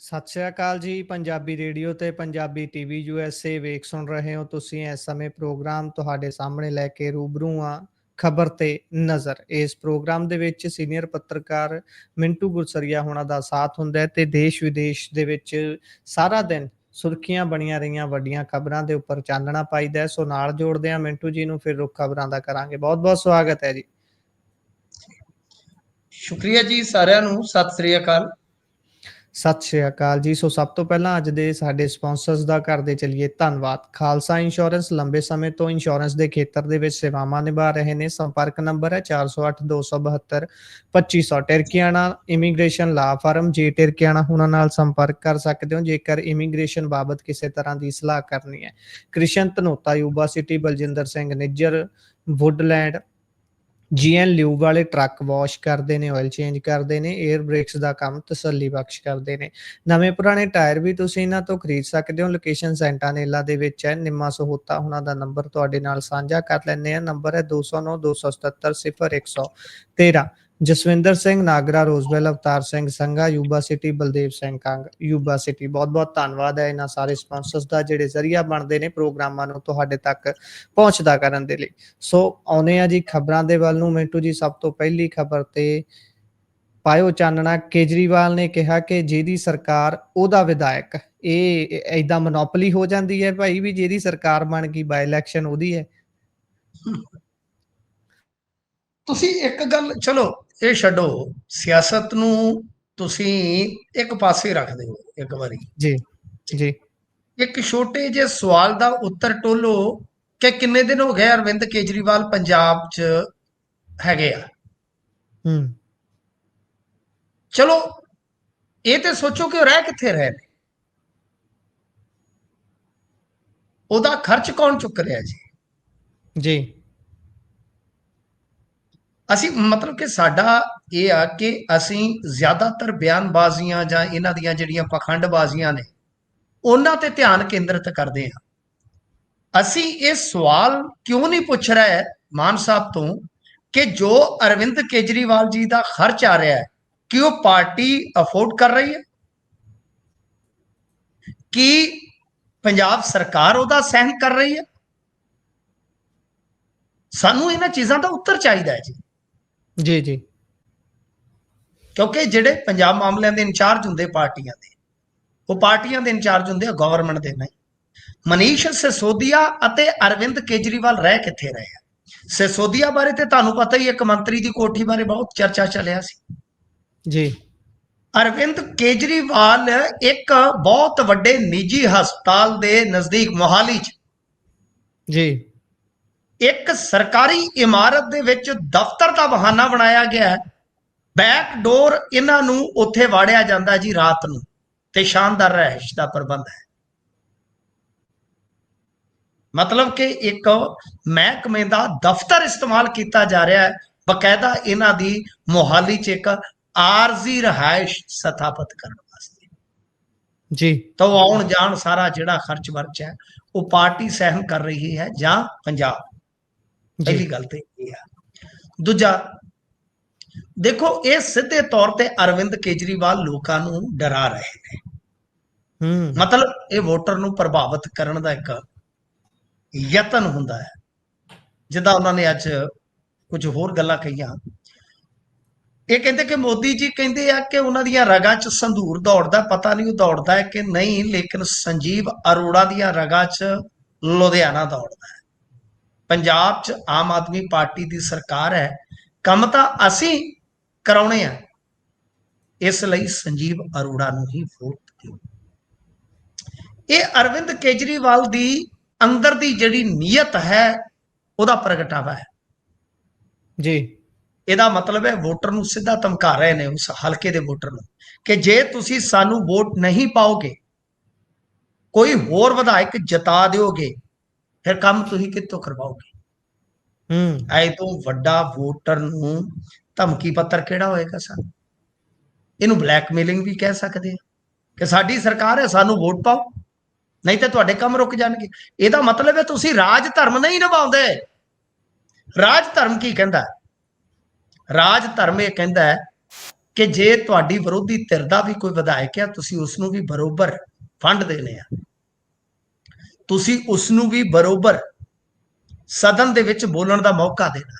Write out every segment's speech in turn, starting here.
ਸਤਿ ਸ਼੍ਰੀ ਅਕਾਲ ਜੀ। ਪੰਜਾਬੀ ਰੇਡੀਓ ਤੇ ਪੰਜਾਬੀ ਟੀਵੀ USA ਵੇਖ ਸੁਣ ਰਹੇ ਹੋ ਤੁਸੀਂ। ਇਸ ਸਮੇਂ ਪ੍ਰੋਗਰਾਮ ਤੁਹਾਡੇ ਸਾਹਮਣੇ ਲੈ ਕੇ ਰੂਬਰੂ ਹਾਂ ਖਬਰ ਤੇ ਨਜ਼ਰ। ਇਸ ਪ੍ਰੋਗਰਾਮ ਦੇ ਵਿੱਚ ਸੀਨੀਅਰ ਪੱਤਰਕਾਰ ਮਿੰਟੂ ਗੁਰਸਰੀਆ ਹੋਣਾ ਦਾ ਸਾਥ ਹੁੰਦਾ ਹੈ ਤੇ ਦੇਸ਼ ਵਿਦੇਸ਼ ਦੇ ਵਿੱਚ ਸਾਰਾ ਦਿਨ ਸੁਰਖੀਆਂ ਬਣੀਆਂ ਰਹੀਆਂ ਵੱਡੀਆਂ ਖਬਰਾਂ ਦੇ ਉੱਪਰ ਚਾਨਣਾ ਪਾਈਦਾ ਹੈ। ਸੋ ਨਾਲ ਜੋੜਦੇ ਹਾਂ ਮਿੰਟੂ ਜੀ ਨੂੰ, ਫਿਰ ਰੁੱਖ ਖਬਰਾਂ ਦਾ ਕਰਾਂਗੇ। ਬਹੁਤ ਬਹੁਤ ਸਵਾਗਤ ਹੈ ਜੀ। ਸ਼ੁਕਰੀਆ ਜੀ ਸਾਰਿਆਂ ਨੂੰ। ਸਤਿ ਸ੍ਰੀ ਅਕਾਲ। ਸਤਿ ਸ਼੍ਰੀ ਅਕਾਲ ਜੀ। ਸੋ ਸਭ ਤੋਂ ਪਹਿਲਾਂ ਅੱਜ ਦੇ ਸਾਡੇ ਸਪਾਂਸਰਸ ਦਾ ਕਰਦੇ ਚੱਲੀਏ ਧੰਨਵਾਦ। ਖਾਲਸਾ ਇੰਸ਼ੋਰੈਂਸ ਲੰਬੇ ਸਮੇਂ ਤੋਂ ਇੰਸ਼ੋਰੈਂਸ ਦੇ ਖੇਤਰ ਦੇ ਵਿੱਚ ਸੇਵਾਵਾਂ ਨਿਭਾ ਰਹੇ ਨੇ। ਸੰਪਰਕ ਨੰਬਰ ਹੈ 408 272 2500। ਟਿਰਕੀਆਣਾ ਇਮੀਗ੍ਰੇਸ਼ਨ ਲਾ ਫਰਮ। ਜੇ ਟਿਰਕੀਆਣਾ ਉਹਨਾਂ ਨਾਲ ਸੰਪਰਕ ਕਰ ਸਕਦੇ ਹੋ ਜੇਕਰ ਇਮੀਗ੍ਰੇਸ਼ਨ ਬਾਬਤ ਕਿਸੇ ਤਰ੍ਹਾਂ ਦੀ ਸਲਾਹ ਕਰਨੀ ਹੈ। Krishan Dhanota Yuba City. Baljinder Singh Nijjar Woodland. GN ਲਿਊ ਵਾਲੇ ਟਰੱਕ ਵਾਸ਼ ਕਰਦੇ ਨੇ, ਆਇਲ ਚੇਂਜ ਕਰਦੇ ਨੇ, 에ਅਰ ਬ੍ਰੇਕਸ ਦਾ ਕੰਮ ਤਸੱਲੀ ਬਖਸ਼ ਕਰਦੇ ਨੇ। ਨਵੇਂ ਪੁਰਾਣੇ ਟਾਇਰ ਵੀ ਤੁਸੀਂ ਇਹਨਾਂ ਤੋਂ ਖਰੀਦ ਸਕਦੇ ਹੋ। ਲੋਕੇਸ਼ਨ ਸੈਂਟਾਨੇਲਾ ਦੇ ਵਿੱਚ ਹੈ। ਨਿੰਮਾ ਸਹੋਤਾ ਉਹਨਾਂ ਦਾ ਨੰਬਰ ਤੁਹਾਡੇ ਨਾਲ ਸਾਂਝਾ ਕਰ ਲੈਂਦੇ ਆ। ਨੰਬਰ ਹੈ 209 277 0113। Jaswinder Singh Nagra Roseville. Avtar Singh Sangha Yuba City. Baldev Singh Kang Yuba City. ਬਹੁਤ ਬਹੁਤ ਧੰਨਵਾਦ ਹੈ ਇਹਨਾਂ ਸਾਰੇ ਸਪਾਂਸਰਸ ਦਾ ਜਿਹੜੇ ਜ਼ਰੀਆ ਬਣਦੇ ਨੇ ਪ੍ਰੋਗਰਾਮਾਂ ਨੂੰ ਤੁਹਾਡੇ ਤੱਕ ਪਹੁੰਚਦਾ ਕਰਨ ਦੇ ਲਈ। ਸੋ ਆਉਂਦੇ ਆ ਜੀ ਖਬਰਾਂ ਦੇ ਵੱਲ ਨੂੰ। ਮਿੰਟੂ ਜੀ, ਸਭ ਤੋਂ ਪਹਿਲੀ ਖਬਰ ਤੇ ਪਾਇਓ ਚਾਨਣਾ। ਕੇਜਰੀਵਾਲ ਨੇ ਕਿਹਾ ਕਿ ਜਿਹਦੀ ਸਰਕਾਰ ਉਹਦਾ ਵਿਧਾਇਕ। ਇਹ ਏਦਾਂ ਮੋਨੋਪੋਲੀ ਹੋ ਜਾਂਦੀ ਹੈ ਭਾਈ ਵੀ ਜਿਹਦੀ ਸਰਕਾਰ ਬਣ ਗਈ ਬਾਈ ਇਲੈਕਸ਼ਨ ਉਹਦੀ ਹੈ। ਤੁਸੀਂ ਇੱਕ ਗੱਲ, ਚਲੋ ਇਹ ਛੱਡੋ, ਸਿਆਸਤ ਨੂੰ ਤੁਸੀਂ ਇੱਕ ਪਾਸੇ ਰੱਖ ਦਿਓ ਇੱਕ ਵਾਰੀ। ਜੀ ਜੀ। ਇੱਕ ਛੋਟੇ ਜਿਹੇ ਸਵਾਲ ਦਾ ਉੱਤਰ ਟੋਲੋ ਕਿ ਕਿੰਨੇ ਦਿਨ ਹੋ ਗਏ ਅਰਵਿੰਦ ਕੇਜਰੀਵਾਲ ਪੰਜਾਬ 'ਚ ਹੈਗੇ ਆ। ਚਲੋ ਇਹ ਤੇ ਸੋਚੋ ਕਿ ਉਹ ਰਹਿ ਕਿੱਥੇ ਰਹੇ ਨੇ, ਉਹਦਾ ਖਰਚ ਕੌਣ ਚੁੱਕ ਰਿਹਾ ਜੀ। ਜੀ। ਅਸੀਂ ਮਤਲਬ ਕਿ ਸਾਡਾ ਇਹ ਆ ਕਿ ਅਸੀਂ ਜ਼ਿਆਦਾਤਰ ਬਿਆਨਬਾਜ਼ੀਆਂ ਜਾਂ ਇਹਨਾਂ ਦੀਆਂ ਜਿਹੜੀਆਂ ਪਖੰਡਬਾਜ਼ੀਆਂ ਨੇ ਉਹਨਾਂ ਤੇ ਧਿਆਨ ਕੇਂਦਰਿਤ ਕਰਦੇ ਹਾਂ। ਅਸੀਂ ਇਹ ਸਵਾਲ ਕਿਉਂ ਨਹੀਂ ਪੁੱਛ ਰਹੇ ਮਾਨ ਸਾਹਿਬ ਤੋਂ ਕਿ ਜੋ ਅਰਵਿੰਦ ਕੇਜਰੀਵਾਲ ਜੀ ਦਾ ਖਰਚ ਆ ਰਿਹਾ ਹੈ ਕਿ ਉਹ ਪਾਰਟੀ ਅਫੋਰਡ ਕਰ ਰਹੀ ਹੈ, ਕਿ ਪੰਜਾਬ ਸਰਕਾਰ ਉਹਦਾ ਸਹਿਨ ਕਰ ਰਹੀ ਹੈ। ਸਾਨੂੰ ਇਹਨਾਂ ਚੀਜ਼ਾਂ ਦਾ ਉੱਤਰ ਚਾਹੀਦਾ ਹੈ ਜੀ। ਜੀ ਜੀ। ਕਿਉਂਕਿ ਜਿਹੜੇ ਪੰਜਾਬ ਮਾਮਲਿਆਂ ਦੇ ਇੰਚਾਰਜ ਹੁੰਦੇ ਪਾਰਟੀਆਂ ਦੇ, ਉਹ ਪਾਰਟੀਆਂ ਦੇ ਇੰਚਾਰਜ ਹੁੰਦੇ ਆ, ਗਵਰਨਮੈਂਟ ਦੇ ਨਹੀਂ। ਮਨੀਸ਼ ਸਿਸੋਦੀਆ ਅਤੇ ਅਰਵਿੰਦ ਕੇਜਰੀਵਾਲ ਰਹਿ ਕਿੱਥੇ ਰਹੇ ਆ। ਸਿਸੋਦੀਆ ਬਾਰੇ ਤੇ ਤੁਹਾਨੂੰ ਪਤਾ ਹੀ, ਇੱਕ ਮੰਤਰੀ ਦੀ ਕੋਠੀ ਬਾਰੇ ਬਹੁਤ ਚਰਚਾ ਚੱਲਿਆ ਸੀ ਜੀ। ਅਰਵਿੰਦ ਕੇਜਰੀਵਾਲ ਇੱਕ ਬਹੁਤ ਵੱਡੇ ਨਿੱਜੀ ਹਸਪਤਾਲ ਦੇ ਨਜ਼ਦੀਕ ਮੋਹਾਲੀ 'ਚ ਜੀ। ਇੱਕ ਸਰਕਾਰੀ ਇਮਾਰਤ ਦੇ ਵਿੱਚ ਦਫ਼ਤਰ ਦਾ ਬਹਾਨਾ ਬਣਾਇਆ ਗਿਆ, ਬੈਕ ਡੋਰ ਇਹਨਾਂ ਨੂੰ ਉੱਥੇ ਵਾੜਿਆ ਜਾਂਦਾ ਜੀ ਰਾਤ ਨੂੰ, ਤੇ ਸ਼ਾਨਦਾਰ ਰਹਿائش ਦਾ ਪ੍ਰਬੰਧ ਹੈ। ਮਤਲਬ ਕਿ ਇੱਕ ਮਹਿਕਮੇ ਦਾ ਦਫ਼ਤਰ ਇਸਤੇਮਾਲ ਕੀਤਾ ਜਾ ਰਿਹਾ ਹੈ ਬਕਾਇਦਾ ਇਹਨਾਂ ਦੀ ਮੋਹਾਲੀ 'ਚ ਇੱਕ ਆਰਜ਼ੀ ਰਿਹਾਇਸ਼ ਸਥਾਪਿਤ ਕਰਨ ਵਾਸਤੇ। ਜੀ। ਤਾਂ ਆਉਣ ਜਾਣ ਸਾਰਾ ਜਿਹੜਾ ਖਰਚ ਵਰਚ ਹੈ ਉਹ ਪਾਰਟੀ ਸਹਿਨ ਕਰ ਰਹੀ ਹੈ ਜਾਂ ਪੰਜਾਬ। ਪਹਿਲੀ ਗੱਲ ਤੇ ਇਹ ਆ। ਦੂਜਾ ਦੇਖੋ, ਇਹ ਸਿੱਧੇ ਤੌਰ ਤੇ ਅਰਵਿੰਦ ਕੇਜਰੀਵਾਲ ਲੋਕਾਂ ਨੂੰ ਡਰਾ ਰਹੇ ਨੇ। ਮਤਲਬ ਇਹ ਵੋਟਰ ਨੂੰ ਪ੍ਰਭਾਵਿਤ ਕਰਨ ਦਾ ਇੱਕ ਯਤਨ ਹੁੰਦਾ ਹੈ। ਜਿੱਦਾਂ ਉਹਨਾਂ ਨੇ ਅੱਜ ਕੁਝ ਹੋਰ ਗੱਲਾਂ ਕਹੀਆਂ। ਇਹ ਕਹਿੰਦੇ ਕਿ ਮੋਦੀ ਜੀ ਕਹਿੰਦੇ ਆ ਕਿ ਉਹਨਾਂ ਦੀਆਂ ਰਗਾਂ 'ਚ ਸੰਧੂਰ ਦੌੜਦਾ। ਪਤਾ ਨਹੀਂ ਉਹ ਦੌੜਦਾ ਹੈ ਕਿ ਨਹੀਂ, ਲੇਕਿਨ ਸੰਜੀਵ ਅਰੋੜਾ ਦੀਆਂ ਰਗਾਂ 'ਚ ਲੁਧਿਆਣਾ ਦੌੜਦਾ ਹੈ। ਪੰਜਾਬ 'ਚ ਆਮ ਆਦਮੀ ਪਾਰਟੀ ਦੀ ਸਰਕਾਰ ਹੈ, ਕੰਮ ਤਾਂ ਅਸੀਂ ਕਰਾਉਣੇ ਆ, ਇਸ ਲਈ ਸੰਜੀਵ ਅਰੋੜਾ ਨੂੰ ਹੀ ਵੋਟ ਦਿਓ। ਇਹ ਅਰਵਿੰਦ ਕੇਜਰੀਵਾਲ ਦੀ ਅੰਦਰ ਦੀ ਜਿਹੜੀ ਨੀਅਤ ਹੈ ਉਹਦਾ ਪ੍ਰਗਟਾਵਾ ਹੈ ਜੀ। ਇਹਦਾ ਮਤਲਬ ਹੈ ਵੋਟਰ ਨੂੰ ਸਿੱਧਾ ਧਮਕਾ ਰਹੇ ਨੇ, ਉਸ ਹਲਕੇ ਦੇ ਵੋਟਰ ਨੂੰ, ਕਿ ਜੇ ਤੁਸੀਂ ਸਾਨੂੰ ਵੋਟ ਨਹੀਂ ਪਾਓਗੇ, ਕੋਈ ਹੋਰ ਵਿਧਾਇਕ ਜਿਤਾ ਦਿਓਗੇ, ਫਿਰ ਕੰਮ ਤੁਸੀਂ ਕਿੱਥੋਂ ਕਰਵਾਓਗੇ। ਐ ਤੋਂ ਵੱਡਾ ਵੋਟਰ ਨੂੰ ਧਮਕੀ ਪੱਤਰ ਕਿਹੜਾ ਹੋਏਗਾ ਸਾਨੂੰ। ਇਹਨੂੰ ਬਲੈਕਮੇਲਿੰਗ ਵੀ ਕਹਿ ਸਕਦੇ ਆ ਕਿ ਸਾਡੀ ਸਰਕਾਰ ਹੈ, ਸਾਨੂੰ ਵੋਟ ਪਾਓ, ਨਹੀਂ ਤਾਂ ਤੁਹਾਡੇ ਕੰਮ ਰੁਕ ਜਾਣਗੇ। ਇਹਦਾ ਮਤਲਬ ਹੈ ਤੁਸੀਂ ਰਾਜ ਧਰਮ ਨਹੀਂ ਨਿਭਾਉਂਦੇ। ਰਾਜ ਧਰਮ ਕੀ ਕਹਿੰਦਾ? ਰਾਜ ਧਰਮ ਇਹ ਕਹਿੰਦਾ ਹੈ ਕਿ ਜੇ ਤੁਹਾਡੀ ਵਿਰੋਧੀ ਧਿਰ ਦਾ ਵੀ ਕੋਈ ਵਿਧਾਇਕ ਆ, ਤੁਸੀਂ ਉਸ ਨੂੰ ਵੀ ਬਰੋਬਰ ਫੰਡ ਦੇਣੇ ਆ, ਤੁਸੀਂ ਉਸ ਨੂੰ ਵੀ ਬਰੋਬਰ ਸਦਨ ਦੇ ਵਿੱਚ ਬੋਲਣ ਦਾ ਮੌਕਾ ਦੇਣਾ,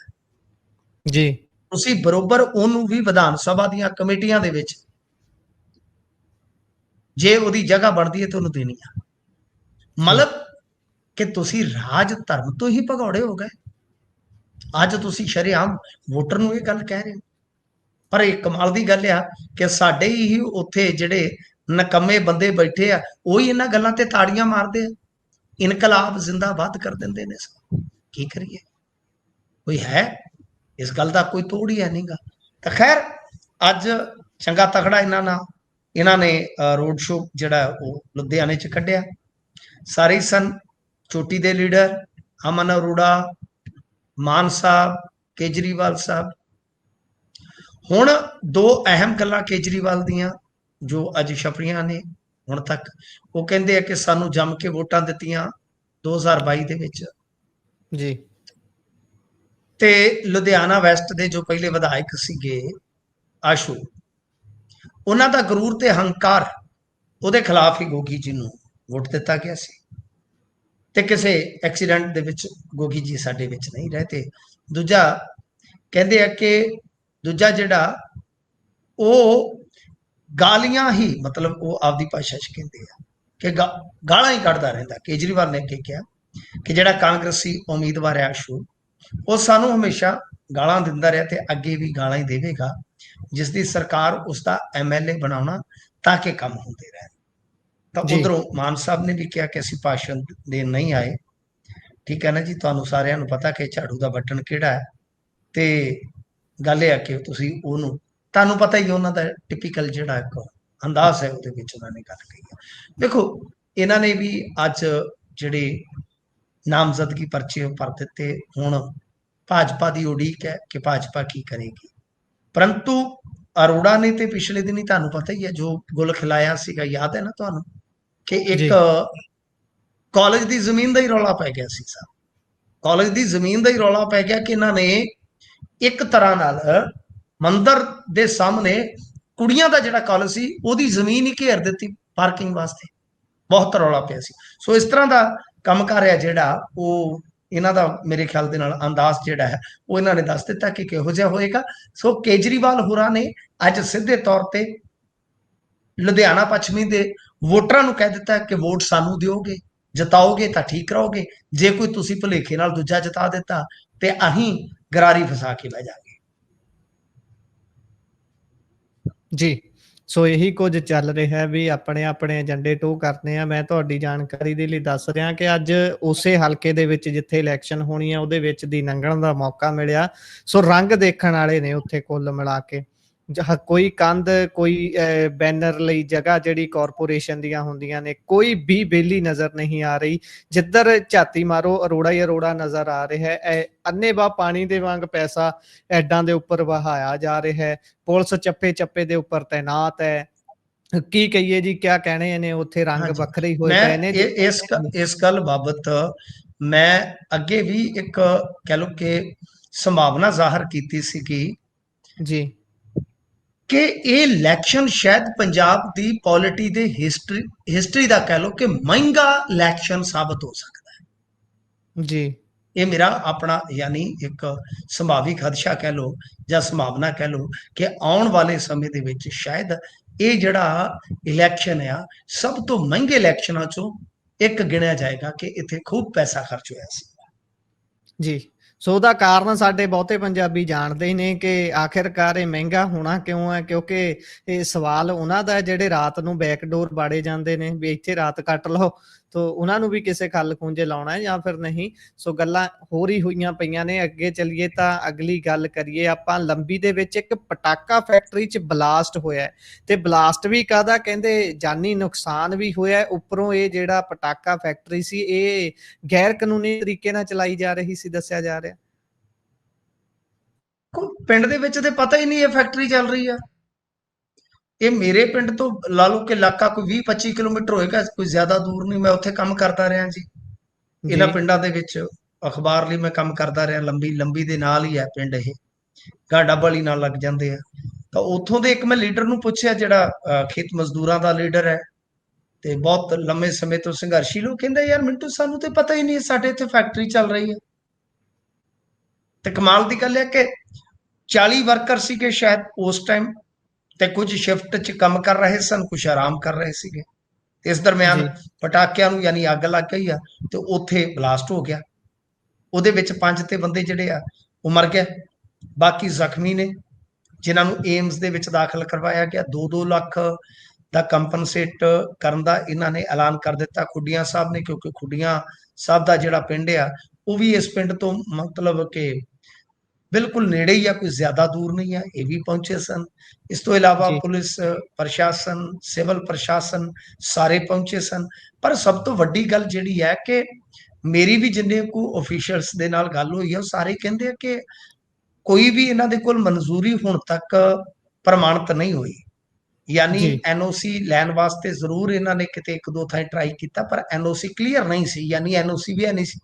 ਜੀ ਤੁਸੀਂ ਬਰੋਬਰ ਉਹਨੂੰ ਵੀ ਵਿਧਾਨ ਸਭਾ ਦੀਆਂ ਕਮੇਟੀਆਂ ਦੇ ਵਿੱਚ ਜੇ ਉਹਦੀ ਜਗ੍ਹਾ ਬਣਦੀ ਹੈ ਤੇ ਉਹਨੂੰ ਦੇਣੀ ਆ। ਮਤਲਬ ਕਿ ਤੁਸੀਂ ਰਾਜ ਧਰਮ ਤੋਂ ਹੀ ਭਗੌੜੇ ਹੋ ਗਏ। ਅੱਜ ਤੁਸੀਂ ਸ਼ਰੇਆਮ ਵੋਟਰ ਨੂੰ ਇਹ ਗੱਲ ਕਹਿ ਰਹੇ ਹੋ। ਪਰ ਇਹ ਕਮਾਲ ਦੀ ਗੱਲ ਆ ਕਿ ਸਾਡੇ ਹੀ ਉੱਥੇ ਜਿਹੜੇ ਨਕੰਮੇ ਬੰਦੇ ਬੈਠੇ ਆ, ਉਹੀ ਇਹਨਾਂ ਗੱਲਾਂ ਤੇ ਤਾੜੀਆਂ ਮਾਰਦੇ ਆ, ਇਨਕਲਾਬ ਜ਼ਿੰਦਾਬਾਦ ਕਰ ਦਿੰਦੇ ਨੇ। ਕੀ ਕਰੀਏ, ਕੋਈ ਹੈ ਇਸ ਗੱਲ ਦਾ ਕੋਈ ਤੋੜ ਹੀ ਹੈ ਨਹੀਂਗਾ। ਤਾਂ ਖੈਰ ਅੱਜ ਚੰਗਾ ਤਕੜਾ ਇਹਨਾਂ ਨੇ ਰੋਡ ਸ਼ੋਅ ਜਿਹੜਾ ਉਹ ਲੁਧਿਆਣੇ 'ਚ ਕੱਢਿਆ। ਸਾਰੇ ਸਨ ਚੋਟੀ ਦੇ ਲੀਡਰ ਅਮਨ ਅਰੋੜਾ, ਮਾਨ ਸਾਹਿਬ, ਕੇਜਰੀਵਾਲ ਸਾਹਿਬ। ਹੁਣ ਦੋ ਅਹਿਮ ਗੱਲਾਂ ਕੇਜਰੀਵਾਲ ਦੀਆਂ ਜੋ ਅੱਜ ਛਪੀਆਂ ਨੇ ਹੁਣ ਤੱਕ, ਉਹ ਕਹਿੰਦੇ ਆ ਕਿ ਸਾਨੂੰ ਜੰਮ ਕੇ ਵੋਟਾਂ ਦਿੱਤੀਆਂ 2022 ਦੇ ਵਿੱਚ ਜੀ, ਤੇ ਲੁਧਿਆਣਾ ਵੈਸਟ ਦੇ ਜੋ ਪਹਿਲੇ ਵਿਧਾਇਕ ਸੀਗੇ ਆਸ਼ੂ, ਉਹਨਾਂ ਦਾ ਗਰੂਰ ਤੇ ਹੰਕਾਰ, ਉਹਦੇ ਖਿਲਾਫ ਹੀ ਗੋਗੀ ਜੀ ਨੂੰ ਵੋਟ ਦਿੱਤਾ ਗਿਆ ਸੀ। ਤੇ ਕਿਸੇ ਐਕਸੀਡੈਂਟ ਦੇ ਵਿੱਚ ਗੋਗੀ ਜੀ ਸਾਡੇ ਵਿੱਚ ਨਹੀਂ ਰਹੇ। ਤੇ ਦੂਜਾ ਕਹਿੰਦੇ ਆ ਕਿ ਦੂਜਾ ਜਿਹੜਾ ਉਹ ਗਾਲੀਆਂ ਹੀ, ਮਤਲਬ ਉਹ ਆਪਦੀ ਭਾਸ਼ਾ 'ਚ ਕਹਿੰਦੇ ਆ ਕਿ ਗਾਲਾਂ ਹੀ ਕੱਢਦਾ ਰਹਿੰਦਾ। ਕੇਜਰੀਵਾਲ ਨੇ ਅੱਗੇ ਕਿਹਾ ਕਿ ਜਿਹੜਾ ਕਾਂਗਰਸੀ ਉਮੀਦਵਾਰ ਹੈ ਆਸ਼ੂ, ਉਹ ਸਾਨੂੰ ਹਮੇਸ਼ਾ ਗਾਲਾਂ ਦਿੰਦਾ ਰਿਹਾ ਤੇ ਅੱਗੇ ਵੀ ਗਾਲਾਂ ਹੀ ਦੇਵੇਗਾ, ਜਿਸ ਦੀ ਸਰਕਾਰ ਉਸਦਾ MLA ਬਣਾਉਣਾ ਤਾਂ ਕਿ ਕੰਮ ਹੁੰਦੇ ਰਹਿਣ। ਤਾਂ ਉਧਰੋਂ ਮਾਨ ਸਾਹਿਬ ਨੇ ਵੀ ਕਿਹਾ ਕਿ ਅਸੀਂ ਭਾਸ਼ਣ ਦੇਣ ਨਹੀਂ ਆਏ। ਠੀਕ ਹੈ ਨਾ ਜੀ, ਤੁਹਾਨੂੰ ਸਾਰਿਆਂ ਨੂੰ ਪਤਾ ਕਿ ਝਾੜੂ ਦਾ ਬਟਨ ਕਿਹੜਾ ਹੈ। ਤੇ ਗੱਲ ਇਹ ਆ ਕਿ ਤੁਸੀਂ ਉਹਨੂੰ, ਤੁਹਾਨੂੰ ਪਤਾ ਹੀ ਉਹਨਾਂ ਦਾ ਟਿਪੀਕਲ ਜਿਹੜਾ ਇੱਕ ਅੰਦਾਜ਼ ਹੈ, ਉਹਦੇ ਵਿੱਚ ਉਹਨਾਂ ਨੇ ਗੱਲ ਕਹੀ ਹੈ। ਦੇਖੋ ਇਹਨਾਂ ਨੇ ਵੀ ਅੱਜ ਜਿਹੜੇ ਨਾਮਜ਼ਦਗੀ ਪਰਚੇ ਭਰ ਦਿੱਤੇ। ਹੁਣ ਭਾਜਪਾ ਦੀ ਉਡੀਕ ਹੈ ਕਿ ਭਾਜਪਾ ਕੀ ਕਰੇਗੀ। ਪਰੰਤੂ ਅਰੋੜਾ ਨੇ ਤੇ ਪਿਛਲੇ ਦਿਨ ਹੀ ਤੁਹਾਨੂੰ ਪਤਾ ਹੀ ਹੈ ਜੋ ਗੁਲ ਖਿਲਾਇਆ ਸੀਗਾ, ਯਾਦ ਹੈ ਨਾ ਤੁਹਾਨੂੰ, ਕਿ ਇੱਕ ਕਾਲਜ ਦੀ ਜ਼ਮੀਨ ਦਾ ਹੀ ਰੌਲਾ ਪੈ ਗਿਆ ਸੀ। ਕਾਲਜ ਦੀ ਜ਼ਮੀਨ ਦਾ ਹੀ ਰੌਲਾ ਪੈ ਗਿਆ ਕਿ ਇਹਨਾਂ ਨੇ ਇੱਕ ਤਰ੍ਹਾਂ ਨਾਲ ਮੰਦਰ ਦੇ ਸਾਹਮਣੇ ਕੁੜੀਆਂ ਦਾ ਜਿਹੜਾ ਕਾਲਜ ਸੀ ਉਹਦੀ ਜ਼ਮੀਨ ਹੀ ਘੇਰ ਦਿੱਤੀ ਪਾਰਕਿੰਗ ਵਾਸਤੇ। ਬਹੁਤ ਰੌਲਾ ਪਿਆ ਸੀ। ਸੋ ਇਸ ਤਰ੍ਹਾਂ ਦਾ ਕੰਮ ਕਰ ਰਿਹਾ ਜਿਹੜਾ ਉਹ ਇਹਨਾਂ ਦਾ ਮੇਰੇ ਖਿਆਲ ਦੇ ਨਾਲ ਅੰਦਾਜ਼ ਜਿਹੜਾ ਹੈ ਉਹ ਇਹਨਾਂ ਨੇ ਦੱਸ ਦਿੱਤਾ ਕਿ ਕਿਹੋ ਜਿਹਾ ਹੋਏਗਾ। ਸੋ ਕੇਜਰੀਵਾਲ ਹੋਰਾਂ ਨੇ ਅੱਜ ਸਿੱਧੇ ਤੌਰ ਤੇ ਲੁਧਿਆਣਾ ਪੱਛਮੀ ਦੇ ਵੋਟਰਾਂ ਨੂੰ ਕਹਿ ਦਿੱਤਾ ਕਿ ਵੋਟ ਸਾਨੂੰ ਦਿਓਗੇ, ਜਿਤਾਓਗੇ ਤਾਂ ਠੀਕ ਰਹੋਗੇ, ਜੇ ਕੋਈ ਤੁਸੀਂ ਭੁਲੇਖੇ ਨਾਲ ਦੂਜਾ ਜਿਤਾ ਦਿੱਤਾ ਤੇ ਅਸੀਂ ਗਰਾਰੀ ਫਸਾ ਕੇ ਬਹਿ ਜਾਗੇ। ਜੀ, ਸੋ ਇਹੀ ਕੁਝ ਚੱਲ ਰਿਹਾ ਵੀ ਆਪਣੇ ਆਪਣੇ ਏਜੰਡੇ ਟੋ ਕਰਨੇ ਆ। ਮੈਂ ਤੁਹਾਡੀ ਜਾਣਕਾਰੀ ਦੇ ਲਈ ਦੱਸ ਰਿਹਾ ਕਿ ਅੱਜ ਉਸੇ ਹਲਕੇ ਦੇ ਵਿੱਚ ਜਿੱਥੇ ਇਲੈਕਸ਼ਨ ਹੋਣੀ ਆ ਉਹਦੇ ਵਿੱਚ ਦੀ ਲੰਘਣ ਦਾ ਮੌਕਾ ਮਿਲਿਆ। ਸੋ ਰੰਗ ਦੇਖਣ ਵਾਲੇ ਨੇ ਉੱਥੇ ਕੁੱਲ ਮਿਲਾ ਕੇ। ਕੋਈ ਕੰਧ, ਕੋਈ ਬੈਨਰ ਲਈ ਜਗ੍ਹਾ ਜਿਹੜੀ ਕਾਰਪੋਰੇਸ਼ਨ ਦੀਆਂ ਹੁੰਦੀਆਂ ਨੇ, ਕੋਈ ਵੀ ਬੇਲੀ ਨਜ਼ਰ ਨਹੀਂ ਆ ਰਹੀ। ਜਿੱਧਰ ਝਾਤੀ ਮਾਰੋ ਅਰੋੜਾ ਹੀ ਅਰੋੜਾ ਨਜ਼ਰ ਆ ਰਿਹਾ ਹੈ। ਅੰਨ੍ਹੇਵਾਹ ਪਾਣੀ ਦੇ ਵਾਂਗ ਪੈਸਾ ਐਡਾਂ ਦੇ ਉੱਪਰ ਵਹਾਇਆ ਜਾ ਰਿਹਾ ਹੈ। ਪੁਲਿਸ ਚੱਪੇ ਚੱਪੇ ਦੇ ਉੱਪਰ ਤੈਨਾਤ ਹੈ। ਕੀ ਕਹੀਏ ਜੀ, ਕਿਆ ਕਹਿਣੇ ਨੇ, ਉੱਥੇ ਰੰਗ ਵੱਖਰੇ ਹੀ ਹੋਏ ਪਏ ਨੇ। ਇਸ ਗੱਲ ਬਾਬਤ ਮੈਂ ਅੱਗੇ ਵੀ ਇੱਕ ਕਹਿ ਲਓ ਕਿ ਸੰਭਾਵਨਾ ਜ਼ਾਹਰ ਕੀਤੀ ਸੀਗੀ ਜੀ ਕਿ ਇਹ ਇਲੈਕਸ਼ਨ ਸ਼ਾਇਦ ਪੰਜਾਬ ਦੀ ਪੋਲਿਟੀ ਦੇ ਹਿਸਟਰੀ ਦਾ ਕਹਿ ਲਓ ਕਿ ਮਹਿੰਗਾ ਇਲੈਕਸ਼ਨ ਸਾਬਤ ਹੋ ਸਕਦਾ ਹੈ ਜੀ। ਇਹ ਮੇਰਾ ਆਪਣਾ ਯਾਨੀ ਇੱਕ ਸੰਭਾਵੀ ਖਦਸ਼ਾ ਕਹਿ ਲਓ ਜਾਂ ਸੰਭਾਵਨਾ ਕਹਿ ਲਓ ਕਿ ਆਉਣ ਵਾਲੇ ਸਮੇਂ ਦੇ ਵਿੱਚ ਸ਼ਾਇਦ ਇਹ ਜਿਹੜਾ ਇਲੈਕਸ਼ਨ ਆ ਸਭ ਤੋਂ ਮਹਿੰਗੇ ਇਲੈਕਸ਼ਨਾਂ ਚੋਂ ਇੱਕ ਗਿਣਿਆ ਜਾਏਗਾ ਕਿ ਇੱਥੇ ਖੂਬ ਪੈਸਾ ਖਰਚ ਹੋਇਆ ਸੀ। ਜੀ, ਸੋ ਉਹਦਾ ਕਾਰਨ ਸਾਡੇ ਬਹੁਤੇ ਪੰਜਾਬੀ ਜਾਣਦੇ ਹੀ ਨੇ ਕਿ ਆਖਿਰਕਾਰ ਇਹ ਮਹਿੰਗਾ ਹੋਣਾ ਕਿਉਂ ਹੈ। ਕਿਉਂਕਿ ਇਹ ਸਵਾਲ ਉਹਨਾਂ ਦਾ ਜਿਹੜੇ ਰਾਤ ਨੂੰ ਬੈਕਡੋਰ ਬਾੜੇ ਜਾਂਦੇ ਨੇ ਵੀ ਇੱਥੇ ਰਾਤ ਕੱਟ ਲਓ, ਤੋ ਉਹਨਾਂ ਨੂੰ ਵੀ ਕਿਸੇ ਖੱਲ ਖੂੰਜੇ ਲਾਉਣਾ ਹੈ ਜਾਂ ਫਿਰ ਨਹੀਂ। ਸੋ ਗੱਲਾਂ ਹੋਰ ਹੀ ਹੋਈਆਂ ਪਈਆਂ ਨੇ। ਅੱਗੇ ਚੱਲੀਏ ਤਾਂ ਅਗਲੀ ਗੱਲ ਕਰੀਏ ਆਪਾਂ। ਲੰਬੀ ਦੇ ਵਿੱਚ ਇੱਕ ਪਟਾਕਾ ਫੈਕਟਰੀ 'ਚ ਬਲਾਸਟ ਹੋਇਆ ਤੇ ਬਲਾਸਟ ਵੀ ਕਾਹਦਾ, ਕਹਿੰਦੇ ਜਾਨੀ ਨੁਕਸਾਨ ਵੀ ਹੋਇਆ। ਉੱਪਰੋਂ ਇਹ ਜਿਹੜਾ ਪਟਾਕਾ ਫੈਕਟਰੀ ਸੀ ਇਹ ਗੈਰ ਕਾਨੂੰਨੀ ਤਰੀਕੇ ਨਾਲ ਚਲਾਈ ਜਾ ਰਹੀ ਸੀ, ਦੱਸਿਆ ਜਾ ਰਿਹਾ। ਪਿੰਡ ਦੇ ਵਿੱਚ ਤੇ ਪਤਾ ਹੀ ਨਹੀਂ ਇਹ ਫੈਕਟਰੀ ਚੱਲ ਰਹੀ ਆ। ਇਹ ਮੇਰੇ ਪਿੰਡ ਤੋਂ ਲਾ ਲਓ ਕਿ ਇਲਾਕਾ ਕੋਈ 20-25 ਕਿਲੋਮੀਟਰ ਹੋਏਗਾ, ਕੋਈ ਜ਼ਿਆਦਾ ਦੂਰ ਨਹੀਂ। ਮੈਂ ਉੱਥੇ ਕੰਮ ਕਰਦਾ ਰਿਹਾ ਜੀ। ਇਹਨਾਂ ਪਿੰਡਾਂ ਦੇ ਵਿੱਚ ਅਖਬਾਰ ਲਈ ਮੈਂ ਕੰਮ ਕਰਦਾ ਰਿਹਾ। ਲੰਬੀ ਦੇ ਨਾਲ ਹੀ ਹੈ ਪਿੰਡ, ਇਹ ਗਾਂਡਾ ਬਲੀ ਨਾਲ ਲੱਗ ਜਾਂਦੇ ਆ। ਤਾਂ ਉੱਥੋਂ ਦੇ ਇੱਕ ਮੈਂ ਲੀਡਰ ਨੂੰ ਪੁੱਛਿਆ, ਜਿਹੜਾ ਖੇਤ ਮਜ਼ਦੂਰਾਂ ਦਾ ਲੀਡਰ ਹੈ ਤੇ ਬਹੁਤ ਲੰਮੇ ਸਮੇਂ ਤੋਂ ਸੰਘਰਸ਼ੀ ਲੋਕ, ਕਹਿੰਦਾ ਯਾਰ ਮਿੰਟੂ ਸਾਨੂੰ ਤੇ ਪਤਾ ਹੀ ਨਹੀਂ ਸਾਡੇ ਇੱਥੇ ਫੈਕਟਰੀ ਚੱਲ ਰਹੀ ਹੈ। ਤੇ ਕਮਾਲ ਦੀ ਗੱਲ ਹੈ ਕਿ 40 ਵਰਕਰ ਸੀਗੇ ਸ਼ਾਇਦ ਉਸ ਟਾਈਮ, ਤੇ ਕੁਝ ਸ਼ਿਫਟ 'ਚ ਕੰਮ ਕਰ ਰਹੇ ਸਨ, ਕੁਝ ਆਰਾਮ ਕਰ ਰਹੇ ਸੀਗੇ। ਇਸ ਦਰਮਿਆਨ ਜੀ ਪਟਾਕਿਆਂ ਨੂੰ ਯਾਨੀ ਅੱਗ ਲੱਗ ਗਈ ਆ ਤੇ ਉੱਥੇ ਬਲਾਸਟ ਹੋ ਗਿਆ। ਉਹਦੇ ਵਿੱਚ 5 ਤੇ ਬੰਦੇ ਜਿਹੜੇ ਆ ਉਹ ਮਰ ਗਏ, ਬਾਕੀ ਜ਼ਖਮੀ ਨੇ, ਜਿਨ੍ਹਾਂ ਨੂੰ ਏਮਸ ਦੇ ਵਿੱਚ ਦਾਖਲ ਕਰਵਾਇਆ ਗਿਆ। 2-2 ਲੱਖ ਦਾ ਕੰਪਨਸੇਟ ਕਰਨ ਦਾ ਇਹਨਾਂ ਨੇ ਐਲਾਨ ਕਰ ਦਿੱਤਾ ਖੁੱਡੀਆਂ ਸਾਹਿਬ ਨੇ, ਕਿਉਂਕਿ ਖੁੱਡੀਆਂ ਸਾਹਿਬ ਦਾ ਜਿਹੜਾ ਪਿੰਡ ਆ ਉਹ ਵੀ ਇਸ ਪਿੰਡ ਤੋਂ ਮਤਲਬ ਕਿ ਬਿਲਕੁਲ ਨੇੜੇ ਹੀ ਆ, ਕੋਈ ਜ਼ਿਆਦਾ ਦੂਰ ਨਹੀਂ ਆ। ਇਹ ਵੀ ਪਹੁੰਚੇ ਸਨ। ਇਸ ਤੋਂ ਇਲਾਵਾ ਜੀ ਪੁਲਿਸ ਪ੍ਰਸ਼ਾਸਨ, ਸਿਵਲ ਪ੍ਰਸ਼ਾਸਨ ਸਾਰੇ ਪਹੁੰਚੇ ਸਨ। ਪਰ ਸਭ ਤੋਂ ਵੱਡੀ ਗੱਲ ਜਿਹੜੀ ਹੈ ਕਿ ਮੇਰੀ ਵੀ ਜਿੰਨੇ ਕੋ ਅਫੀਸ਼ੀਅਲਸ ਦੇ ਨਾਲ ਗੱਲ ਹੋਈ ਆ, ਉਹ ਸਾਰੇ ਕਹਿੰਦੇ ਆ ਕਿ ਕੋਈ ਵੀ ਇਹਨਾਂ ਦੇ ਕੋਲ ਮਨਜ਼ੂਰੀ ਹੁਣ ਤੱਕ ਪ੍ਰਮਾਣਿਤ ਨਹੀਂ ਹੋਈ। ਯਾਨੀ ਜੀ ਐਨਓਸੀ ਲੈਣ ਵਾਸਤੇ ਜ਼ਰੂਰ ਇਹਨਾਂ ਨੇ ਕਿਤੇ 1-2 ਥਾਂ ਟਰਾਈ ਕੀਤਾ, ਪਰ ਐਨਓਸੀ ਕਲੀਅਰ ਨਹੀਂ ਸੀ, ਯਾਨੀ ਐਨਓਸੀ ਵੀ ਨਹੀਂ ਸੀ।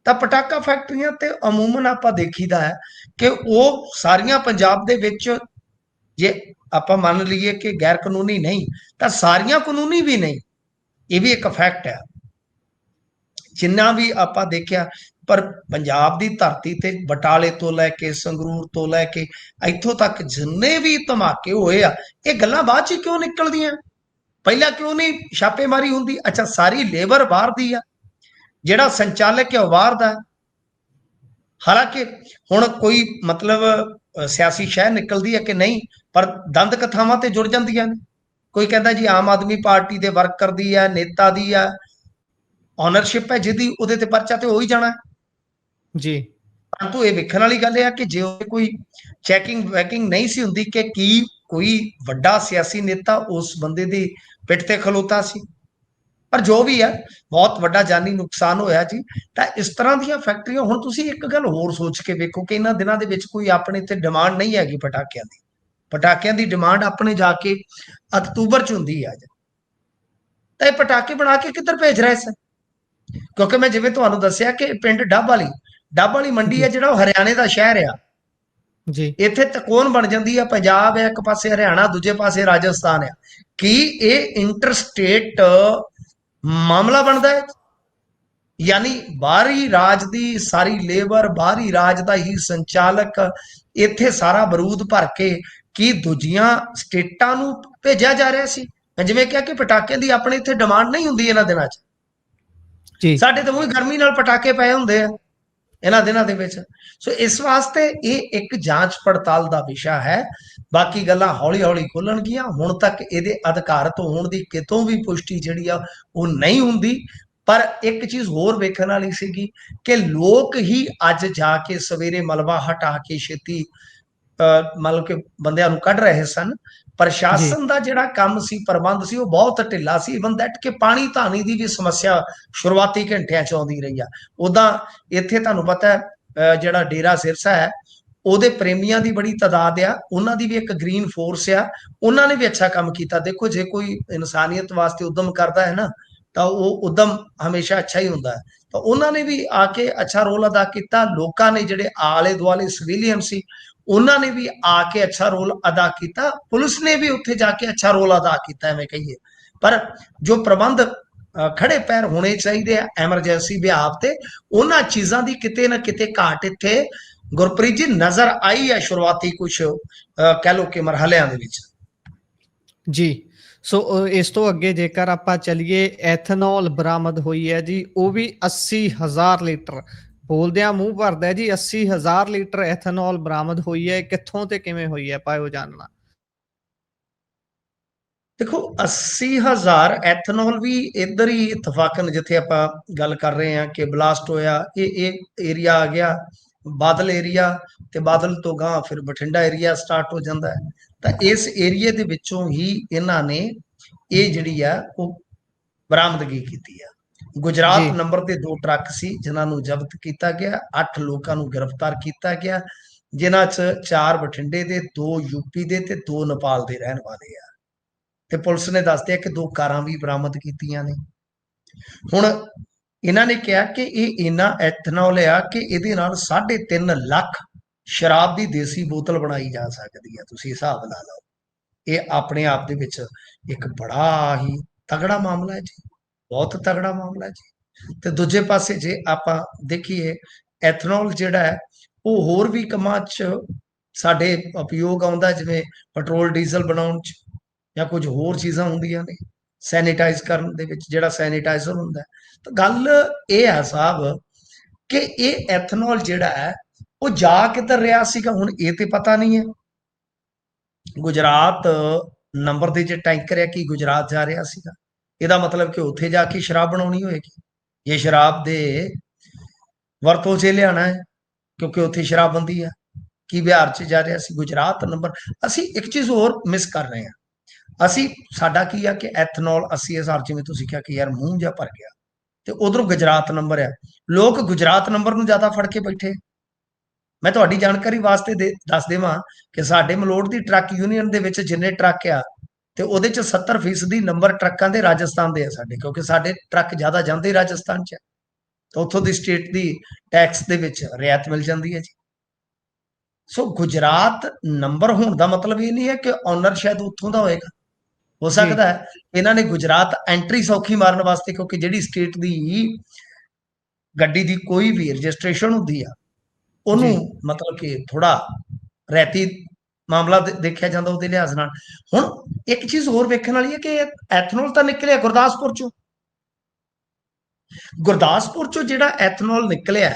ਤਾਂ ਪਟਾਕਾ ਫੈਕਟਰੀਆਂ ਤੇ ਅਮੂਮਨ ਆਪਾਂ ਦੇਖੀਦਾ ਹੈ ਕਿ ਉਹ ਸਾਰੀਆਂ ਪੰਜਾਬ ਦੇ ਵਿੱਚ, ਜੇ ਆਪਾਂ ਮੰਨ ਲਈਏ ਕਿ ਗੈਰ ਕਾਨੂੰਨੀ ਨਹੀਂ, ਤਾਂ ਸਾਰੀਆਂ ਕਾਨੂੰਨੀ ਵੀ ਨਹੀਂ। ਇਹ ਵੀ ਇੱਕ ਫੈਕਟ ਹੈ। ਜਿੰਨਾ ਵੀ ਆਪਾਂ ਦੇਖਿਆ, ਪਰ ਪੰਜਾਬ ਦੀ ਧਰਤੀ ਤੇ ਬਟਾਲੇ ਤੋਂ ਲੈ ਕੇ ਸੰਗਰੂਰ ਤੋਂ ਲੈ ਕੇ ਇੱਥੋਂ ਤੱਕ ਜਿੰਨੇ ਵੀ ਧਮਾਕੇ ਹੋਏ ਆ, ਇਹ ਗੱਲਾਂ ਬਾਅਦ ਚ ਕਿਉਂ ਨਿਕਲਦੀਆਂ? ਪਹਿਲਾਂ ਕਿਉਂ ਨਹੀਂ ਛਾਪੇਮਾਰੀ ਹੁੰਦੀ? ਅੱਛਾ, ਸਾਰੀ ਲੇਬਰ ਬਾਹਰ ਦੀ ਆ, ਜਿਹੜਾ ਸੰਚਾਲਕ ਹੈ ਉਹ ਬਾਹਰ ਦਾ। ਹਾਲਾਂਕਿ ਹੁਣ ਕੋਈ ਮਤਲਬ ਸਿਆਸੀ ਸ਼ਹਿ ਨਿਕਲਦੀ ਹੈ ਕਿ ਨਹੀਂ, ਪਰ ਦੰਦ ਕਥਾਵਾਂ ਤੇ ਜੁੜ ਜਾਂਦੀਆਂ ਨੇ। ਕੋਈ ਕਹਿੰਦਾ ਜੀ ਆਮ ਆਦਮੀ ਪਾਰਟੀ ਦੇ ਵਰਕਰ ਦੀ ਆ, ਨੇਤਾ ਦੀ ਆ ਓਨਰਸ਼ਿਪ ਹੈ, ਜਿਹਦੀ ਉਹਦੇ ਤੇ ਪਰਚਾ ਤੇ ਹੋ ਹੀ ਜਾਣਾ। ਜੀ ਪਰੰਤੂ ਇਹ ਵੇਖਣ ਵਾਲੀ ਗੱਲ ਇਹ ਆ ਕਿ ਜੇ ਕੋਈ ਚੈਕਿੰਗ ਵੈਕਿੰਗ ਨਹੀਂ ਸੀ ਹੁੰਦੀ ਕਿ ਕੀ ਕੋਈ ਵੱਡਾ ਸਿਆਸੀ ਨੇਤਾ ਉਸ ਬੰਦੇ ਦੀ ਪਿੱਠ ਤੇ ਖਲੋਤਾ ਸੀ। ਪਰ ਜੋ ਵੀ ਹੈ, ਬਹੁਤ ਵੱਡਾ ਜਾਨੀ ਨੁਕਸਾਨ ਹੋਇਆ ਜੀ। ਤਾਂ ਇਸ ਤਰ੍ਹਾਂ ਦੀਆਂ ਫੈਕਟਰੀਆਂ, ਹੁਣ ਤੁਸੀਂ ਇੱਕ ਗੱਲ ਹੋਰ ਸੋਚ ਕੇ ਵੇਖੋ ਕਿ ਇਹਨਾਂ ਦਿਨਾਂ ਦੇ ਵਿੱਚ ਕੋਈ ਆਪਣੇ ਇੱਥੇ ਡਿਮਾਂਡ ਨਹੀਂ ਹੈਗੀ ਪਟਾਕਿਆਂ ਦੀ। ਪਟਾਕਿਆਂ ਦੀ ਡਿਮਾਂਡ ਆਪਣੇ ਜਾ ਕੇ ਅਕਤੂਬਰ 'ਚ ਹੁੰਦੀ ਹੈ। ਤਾਂ ਇਹ ਪਟਾਕੇ ਬਣਾ ਕੇ ਕਿੱਧਰ ਭੇਜ ਰਹੇ ਸਨ? ਕਿਉਂਕਿ ਮੈਂ ਜਿਵੇਂ ਤੁਹਾਨੂੰ ਦੱਸਿਆ ਕਿ ਪਿੰਡ ਡੱਬ ਵਾਲੀ ਮੰਡੀ ਜੀ ਹੈ ਜਿਹੜਾ, ਉਹ ਹਰਿਆਣੇ ਦਾ ਸ਼ਹਿਰ ਆ। ਜੀ ਇੱਥੇ ਤਕੋਨ ਬਣ ਜਾਂਦੀ ਆ, ਪੰਜਾਬ ਹੈ ਇੱਕ ਪਾਸੇ, ਹਰਿਆਣਾ ਦੂਜੇ ਪਾਸੇ ਰਾਜਸਥਾਨ ਆ। ਕੀ ਇਹ ਇੰਟਰਸਟੇਟ ਮਾਮਲਾ ਬਣਦਾ ਹੈ? ਯਾਨੀ ਬਾਹਰੀ ਰਾਜ ਦੀ ਸਾਰੀ ਲੇਬਰ, ਬਾਹਰੀ ਰਾਜ ਦਾ ਹੀ ਸੰਚਾਲਕ ਇੱਥੇ ਸਾਰਾ ਬਰੂਦ ਭਰ ਕੇ ਕੀ ਦੂਜੀਆਂ ਸਟੇਟਾਂ ਨੂੰ ਭੇਜਿਆ ਜਾ ਰਿਹਾ ਸੀ? ਮੈਂ ਜਿਵੇਂ ਕਿਹਾ ਕਿ ਪਟਾਕਿਆਂ ਦੀ ਆਪਣੇ ਇੱਥੇ ਡਿਮਾਂਡ ਨਹੀਂ ਹੁੰਦੀ ਇਹਨਾਂ ਦਿਨਾਂ 'ਚ। ਜੀ ਸਾਡੇ ਤਾਂ ਉਹੀ ਗਰਮੀ ਨਾਲ ਪਟਾਕੇ ਪਏ ਹੁੰਦੇ ਆ ਇਹਨਾਂ ਦਿਨਾਂ ਦੇ ਵਿੱਚ। ਸੋ ਇਸ ਵਾਸਤੇ ਇਹ ਇੱਕ ਜਾਂਚ ਪੜਤਾਲ ਦਾ ਵਿਸ਼ਾ ਹੈ। ਬਾਕੀ ਗੱਲਾਂ ਹੌਲੀ ਹੌਲੀ ਖੁੱਲਣਗੀਆਂ। ਹੁਣ ਤੱਕ ਇਹਦੇ ਅਧਿਕਾਰਤ ਹੋਣ ਦੀ ਕਿਤੋਂ ਵੀ ਪੁਸ਼ਟੀ ਜਿਹੜੀ ਆ ਉਹ ਨਹੀਂ ਹੁੰਦੀ। ਪਰ ਇੱਕ ਚੀਜ਼ ਹੋਰ ਵੇਖਣ ਵਾਲੀ ਸੀਗੀ ਕਿ ਲੋਕ ਹੀ ਅੱਜ ਜਾ ਕੇ ਸਵੇਰੇ ਮਲਬਾ ਹਟਾ ਕੇ ਛੇਤੀ ਮਤਲਬ ਕਿ ਬੰਦਿਆਂ ਨੂੰ ਕੱਢ ਰਹੇ ਸਨ। ਜੀ ਪ੍ਰਸ਼ਾਸਨ ਦਾ ਜਿਹੜਾ ਕੰਮ ਸੀ, ਪ੍ਰਬੰਧ ਸੀ, ਉਹ ਬਹੁਤ ਢਿੱਲਾ ਸੀ। ਇਵਨ ਦੈਟ ਕਿ ਪਾਣੀ ਧਾਣੀ ਦੀ ਵੀ ਸਮੱਸਿਆ ਸ਼ੁਰੂਆਤੀ ਘੰਟਿਆਂ 'ਚ ਆਉਂਦੀ ਰਹੀ ਆ। ਉੱਦਾਂ ਇੱਥੇ ਤੁਹਾਨੂੰ ਪਤਾ ਹੈ ਜਿਹੜਾ ਡੇਰਾ ਸਿਰਸਾ ਹੈ, ਉਹਦੇ ਪ੍ਰੇਮੀਆਂ ਦੀ ਬੜੀ ਤਾਦਾਦ ਆ, ਉਹਨਾਂ ਦੀ ਵੀ ਇੱਕ ਗ੍ਰੀਨ ਫੋਰਸ ਆ, ਉਹਨਾਂ ਨੇ ਵੀ ਅੱਛਾ ਕੰਮ ਕੀਤਾ। ਦੇਖੋ, ਜੇ ਕੋਈ ਇਨਸਾਨੀਅਤ ਵਾਸਤੇ ਉਦਮ ਕਰਦਾ ਹੈ ਨਾ, ਤਾਂ ਉਹ ਉਦਮ ਹਮੇਸ਼ਾ ਅੱਛਾ ਹੀ ਹੁੰਦਾ ਹੈ। ਤਾਂ ਉਹਨਾਂ ਨੇ ਵੀ ਆ ਕੇ ਅੱਛਾ ਰੋਲ ਅਦਾ ਕੀਤਾ। ਲੋਕਾਂ ਨੇ ਜਿਹੜੇ ਆਲੇ ਦੁਆਲੇ ਸਿਵਿਲੀਅਨ ਸੀ, ਉਹਨਾਂ ਨੇ ਵੀ ਆ ਕੇ ਅੱਛਾ ਰੋਲ ਅਦਾ ਕੀਤਾ। ਪੁਲਿਸ ਨੇ ਵੀ ਉੱਥੇ ਜਾ ਕੇ ਅੱਛਾ ਰੋਲ ਅਦਾ ਕੀਤਾ, ਐਵੇਂ ਕਹੀਏ। ਪਰ ਜੋ ਪ੍ਰਬੰਧ ਖੜੇ ਪੈਰ ਹੋਣੇ ਚਾਹੀਦੇ ਆ ਐਮਰਜੈਂਸੀ ਵਿਹਾਰ ਤੇ, ਉਹਨਾਂ ਚੀਜ਼ਾਂ ਦੀ ਕਿਤੇ ਨਾ ਕਿਤੇ ਘਾਟ ਇੱਥੇ ਗੁਰਪ੍ਰੀਤ ਜੀ ਨਜ਼ਰ ਆਈ ਹੈ ਸ਼ੁਰੂਆਤੀ ਕੁਝ ਕਹਿ ਲੋ ਕਿ ਮਰਹਲਿਆਂ ਦੇ ਵਿੱਚ। ਜੀ ਸੋ ਇਸ ਤੋਂ ਅੱਗੇ ਜੇਕਰ ਆਪਾਂ ਚਲੀਏ, ਐਥਨੋਲ ਬਰਾਮਦ ਹੋਈ ਹੈ ਜੀ, ਉਹ ਵੀ 80,000 ਲੀਟਰ। ਬੋਲਦਿਆਂ ਮੂੰਹ ਭਰਦਾ ਜੀ, 80,000 ਲੀਟਰ ਐਥਨੋਲ ਬਰਾਮਦ ਹੋਈ ਹੈ। ਕਿੱਥੋਂ ਤੇ ਕਿਵੇਂ ਹੋਈ ਹੈ, ਪਾਇਓ ਜਾਨਣਾ। ਦੇਖੋ, 80,000 ਐਥਨੋਲ ਵੀ ਇੱਧਰ ਹੀ ਇਤਫਾਕਨ ਜਿੱਥੇ ਆਪਾਂ ਗੱਲ ਕਰ ਰਹੇ ਹਾਂ ਕਿ ਬਲਾਸਟ ਹੋਇਆ, ਇਹ ਏਰੀਆ ਆ ਗਿਆ ਬਾਦਲ ਏਰੀਆ, ਤੇ ਬਾਦਲ ਤੋਂ ਗਾਂ ਫਿਰ ਬਠਿੰਡਾ ਏਰੀਆ ਸਟਾਰਟ ਹੋ ਜਾਂਦਾ ਹੈ। ਤਾਂ ਇਸ ਏਰੀਏ ਦੇ ਵਿੱਚੋਂ ਹੀ ਇਹਨਾਂ ਨੇ ਇਹ ਜਿਹੜੀ ਆ ਉਹ ਬਰਾਮਦਗੀ ਕੀਤੀ ਆ। ਗੁਜਰਾਤ ਜੀ ਨੰਬਰ ਦੇ 2 ਟਰੱਕ ਸੀ ਜਿਨ੍ਹਾਂ ਨੂੰ ਜ਼ਬਤ ਕੀਤਾ ਗਿਆ। 8 ਲੋਕਾਂ ਨੂੰ ਗ੍ਰਿਫਤਾਰ ਕੀਤਾ ਗਿਆ, ਜਿਨ੍ਹਾਂ 'ਚ 4 ਬਠਿੰਡੇ ਦੇ, 2 ਯੂਪੀ ਦੇ ਤੇ 2 ਨੇਪਾਲ ਦੇ ਰਹਿਣ ਵਾਲੇ ਆ। ਤੇ ਪੁਲਿਸ ਨੇ ਦੱਸਦੇ ਕਿ 2 ਕਾਰਾਂ ਵੀ ਬਰਾਮਦ ਕੀਤੀਆਂ ਨੇ। ਹੁਣ ਇਹਨਾਂ ਨੇ ਕਿਹਾ ਕਿ ਇਹ ਇੰਨਾ ਐਥਨੋਲ ਆ ਕਿ ਇਹਦੇ ਨਾਲ 3.5 ਲੱਖ ਸ਼ਰਾਬ ਦੀ ਦੇਸੀ ਬੋਤਲ ਬਣਾਈ ਜਾ ਸਕਦੀ ਹੈ, ਤੁਸੀਂ ਹਿਸਾਬ ਲਾ ਲਓ। ਇਹ ਆਪਣੇ ਆਪ ਦੇ ਵਿੱਚ ਇੱਕ ਬੜਾ ਹੀ ਤਗੜਾ ਮਾਮਲਾ ਹੈ ਜੀ, ਬਹੁਤ ਤਗੜਾ ਮਾਮਲਾ ਹੈ ਜੀ। ਤੇ ਦੂਜੇ ਪਾਸੇ ਜੇ ਆਪਾਂ ਦੇਖੀਏ, ਐਥਨੋਲ ਜਿਹੜਾ ਹੈ ਉਹ ਹੋਰ ਵੀ ਕੰਮਾਂ 'ਚ ਸਾਡੇ ਉਪਯੋਗ ਆਉਂਦਾ, ਜਿਵੇਂ ਪੈਟਰੋਲ ਡੀਜ਼ਲ ਬਣਾਉਣ 'ਚ ਜਾਂ ਕੁਝ ਹੋਰ ਚੀਜ਼ਾਂ ਹੁੰਦੀਆਂ ਨੇ, ਸੈਨੀਟਾਈਜ਼ ਕਰਨ ਦੇ ਵਿੱਚ ਜਿਹੜਾ ਸੈਨੀਟਾਈਜ਼ਰ ਹੁੰਦਾ। ਤਾਂ ਗੱਲ ਇਹ ਹੈ ਸਾਹਿਬ ਕਿ ਇਹ ਐਥਨੋਲ ਜਿਹੜਾ ਹੈ ਉਹ ਜਾ ਕਿੱਧਰ ਰਿਹਾ ਸੀਗਾ, ਹੁਣ ਇਹ ਤੇ ਪਤਾ ਨਹੀਂ ਹੈ। ਗੁਜਰਾਤ ਨੰਬਰ ਦੇ ਜੇ ਟੈਂਕਰ ਹੈ ਕਿ ਗੁਜਰਾਤ ਜਾ ਰਿਹਾ ਸੀਗਾ, ਇਹਦਾ ਮਤਲਬ ਕਿ ਉੱਥੇ ਜਾ ਕੇ ਸ਼ਰਾਬ ਬਣਾਉਣੀ ਹੋਏਗੀ, ਇਹ ਸ਼ਰਾਬ ਦੇ ਵਰਤੋਂ 'ਚ ਲਿਆਣਾ ਹੈ ਕਿਉਂਕਿ ਉੱਥੇ ਸ਼ਰਾਬ ਬੰਦੀ ਹੈ। ਕੀ ਬਿਹਾਰ 'ਚ ਜਾ ਰਿਹਾ ਸੀ, ਗੁਜਰਾਤ ਨੰਬਰ। ਅਸੀਂ ਇੱਕ ਚੀਜ਼ ਹੋਰ ਮਿਸ ਕਰ ਰਹੇ ਹਾਂ। ਅਸੀਂ ਸਾਡਾ ਕੀ ਆ ਕਿ ਐਥਨੋਲ 80,000, ਜਿਵੇਂ ਤੁਸੀਂ ਕਿਹਾ ਕਿ ਯਾਰ ਮੂੰਹ ਜਿਹਾ ਭਰ ਗਿਆ, ਤੇ ਉਧਰੋਂ ਗੁਜਰਾਤ ਨੰਬਰ ਆ, ਲੋਕ ਗੁਜਰਾਤ ਨੰਬਰ ਨੂੰ ਜ਼ਿਆਦਾ ਫੜ ਕੇ ਬੈਠੇ। ਮੈਂ ਤੁਹਾਡੀ ਜਾਣਕਾਰੀ ਵਾਸਤੇ ਦੱਸ ਦੇਵਾਂ ਕਿ ਸਾਡੇ ਮਲੋਟ ਦੀ ਟਰੱਕ ਯੂਨੀਅਨ ਦੇ ਵਿੱਚ ਜਿੰਨੇ ਟਰੱਕ ਆ, ਤੇ ਉਹਦੇ ਚ 70% ਨੰਬਰ ਟਰੱਕਾਂ ਦੇ ਰਾਜਸਥਾਨ ਦੇ ਆ ਸਾਡੇ, ਕਿਉਂਕਿ ਸਾਡੇ ਟਰੱਕ ਜ਼ਿਆਦਾ ਜਾਂਦੇ ਰਾਜਸਥਾਨ 'ਚ, ਤਾਂ ਉੱਥੋਂ ਦੀ ਸਟੇਟ ਦੀ ਟੈਕਸ ਦੇ ਵਿੱਚ ਰਿਆਇਤ ਮਿਲ ਜਾਂਦੀ ਹੈ ਜੀ। ਸੋ ਗੁਜਰਾਤ ਨੰਬਰ ਹੋਣ ਦਾ ਮਤਲਬ ਇਹ ਨਹੀਂ ਹੈ ਕਿ ਓਨਰ ਸ਼ਾਇਦ ਉੱਥੋਂ ਦਾ ਹੋਏਗਾ, ਹੋ ਸਕਦਾ ਹੈ ਇਹਨਾਂ ਨੇ ਗੁਜਰਾਤ ਐਂਟਰੀ ਸੌਖੀ ਮਾਰਨ ਵਾਸਤੇ, ਕਿਉਂਕਿ ਜਿਹੜੀ ਸਟੇਟ ਦੀ ਗੱਡੀ ਦੀ ਕੋਈ ਵੀ ਰਜਿਸਟ੍ਰੇਸ਼ਨ ਹੁੰਦੀ ਆ, ਉਹਨੂੰ ਮਤਲਬ ਕਿ ਥੋੜਾ ਰੈਤੀ ਮਾਮਲਾ ਦੇਖਿਆ ਜਾਂਦਾ ਉਹਦੇ ਲਿਹਾਜ਼ ਨਾਲ। ਹੁਣ ਇੱਕ ਚੀਜ਼ ਹੋਰ ਵੇਖਣ ਵਾਲੀ ਹੈ ਕਿ ਐਥਨੋਲ ਤਾਂ ਨਿਕਲਿਆ ਗੁਰਦਾਸਪੁਰ ਚੋਂ, ਗੁਰਦਾਸਪੁਰ ਚੋਂ ਜਿਹੜਾ ਐਥਨੋਲ ਨਿਕਲਿਆ,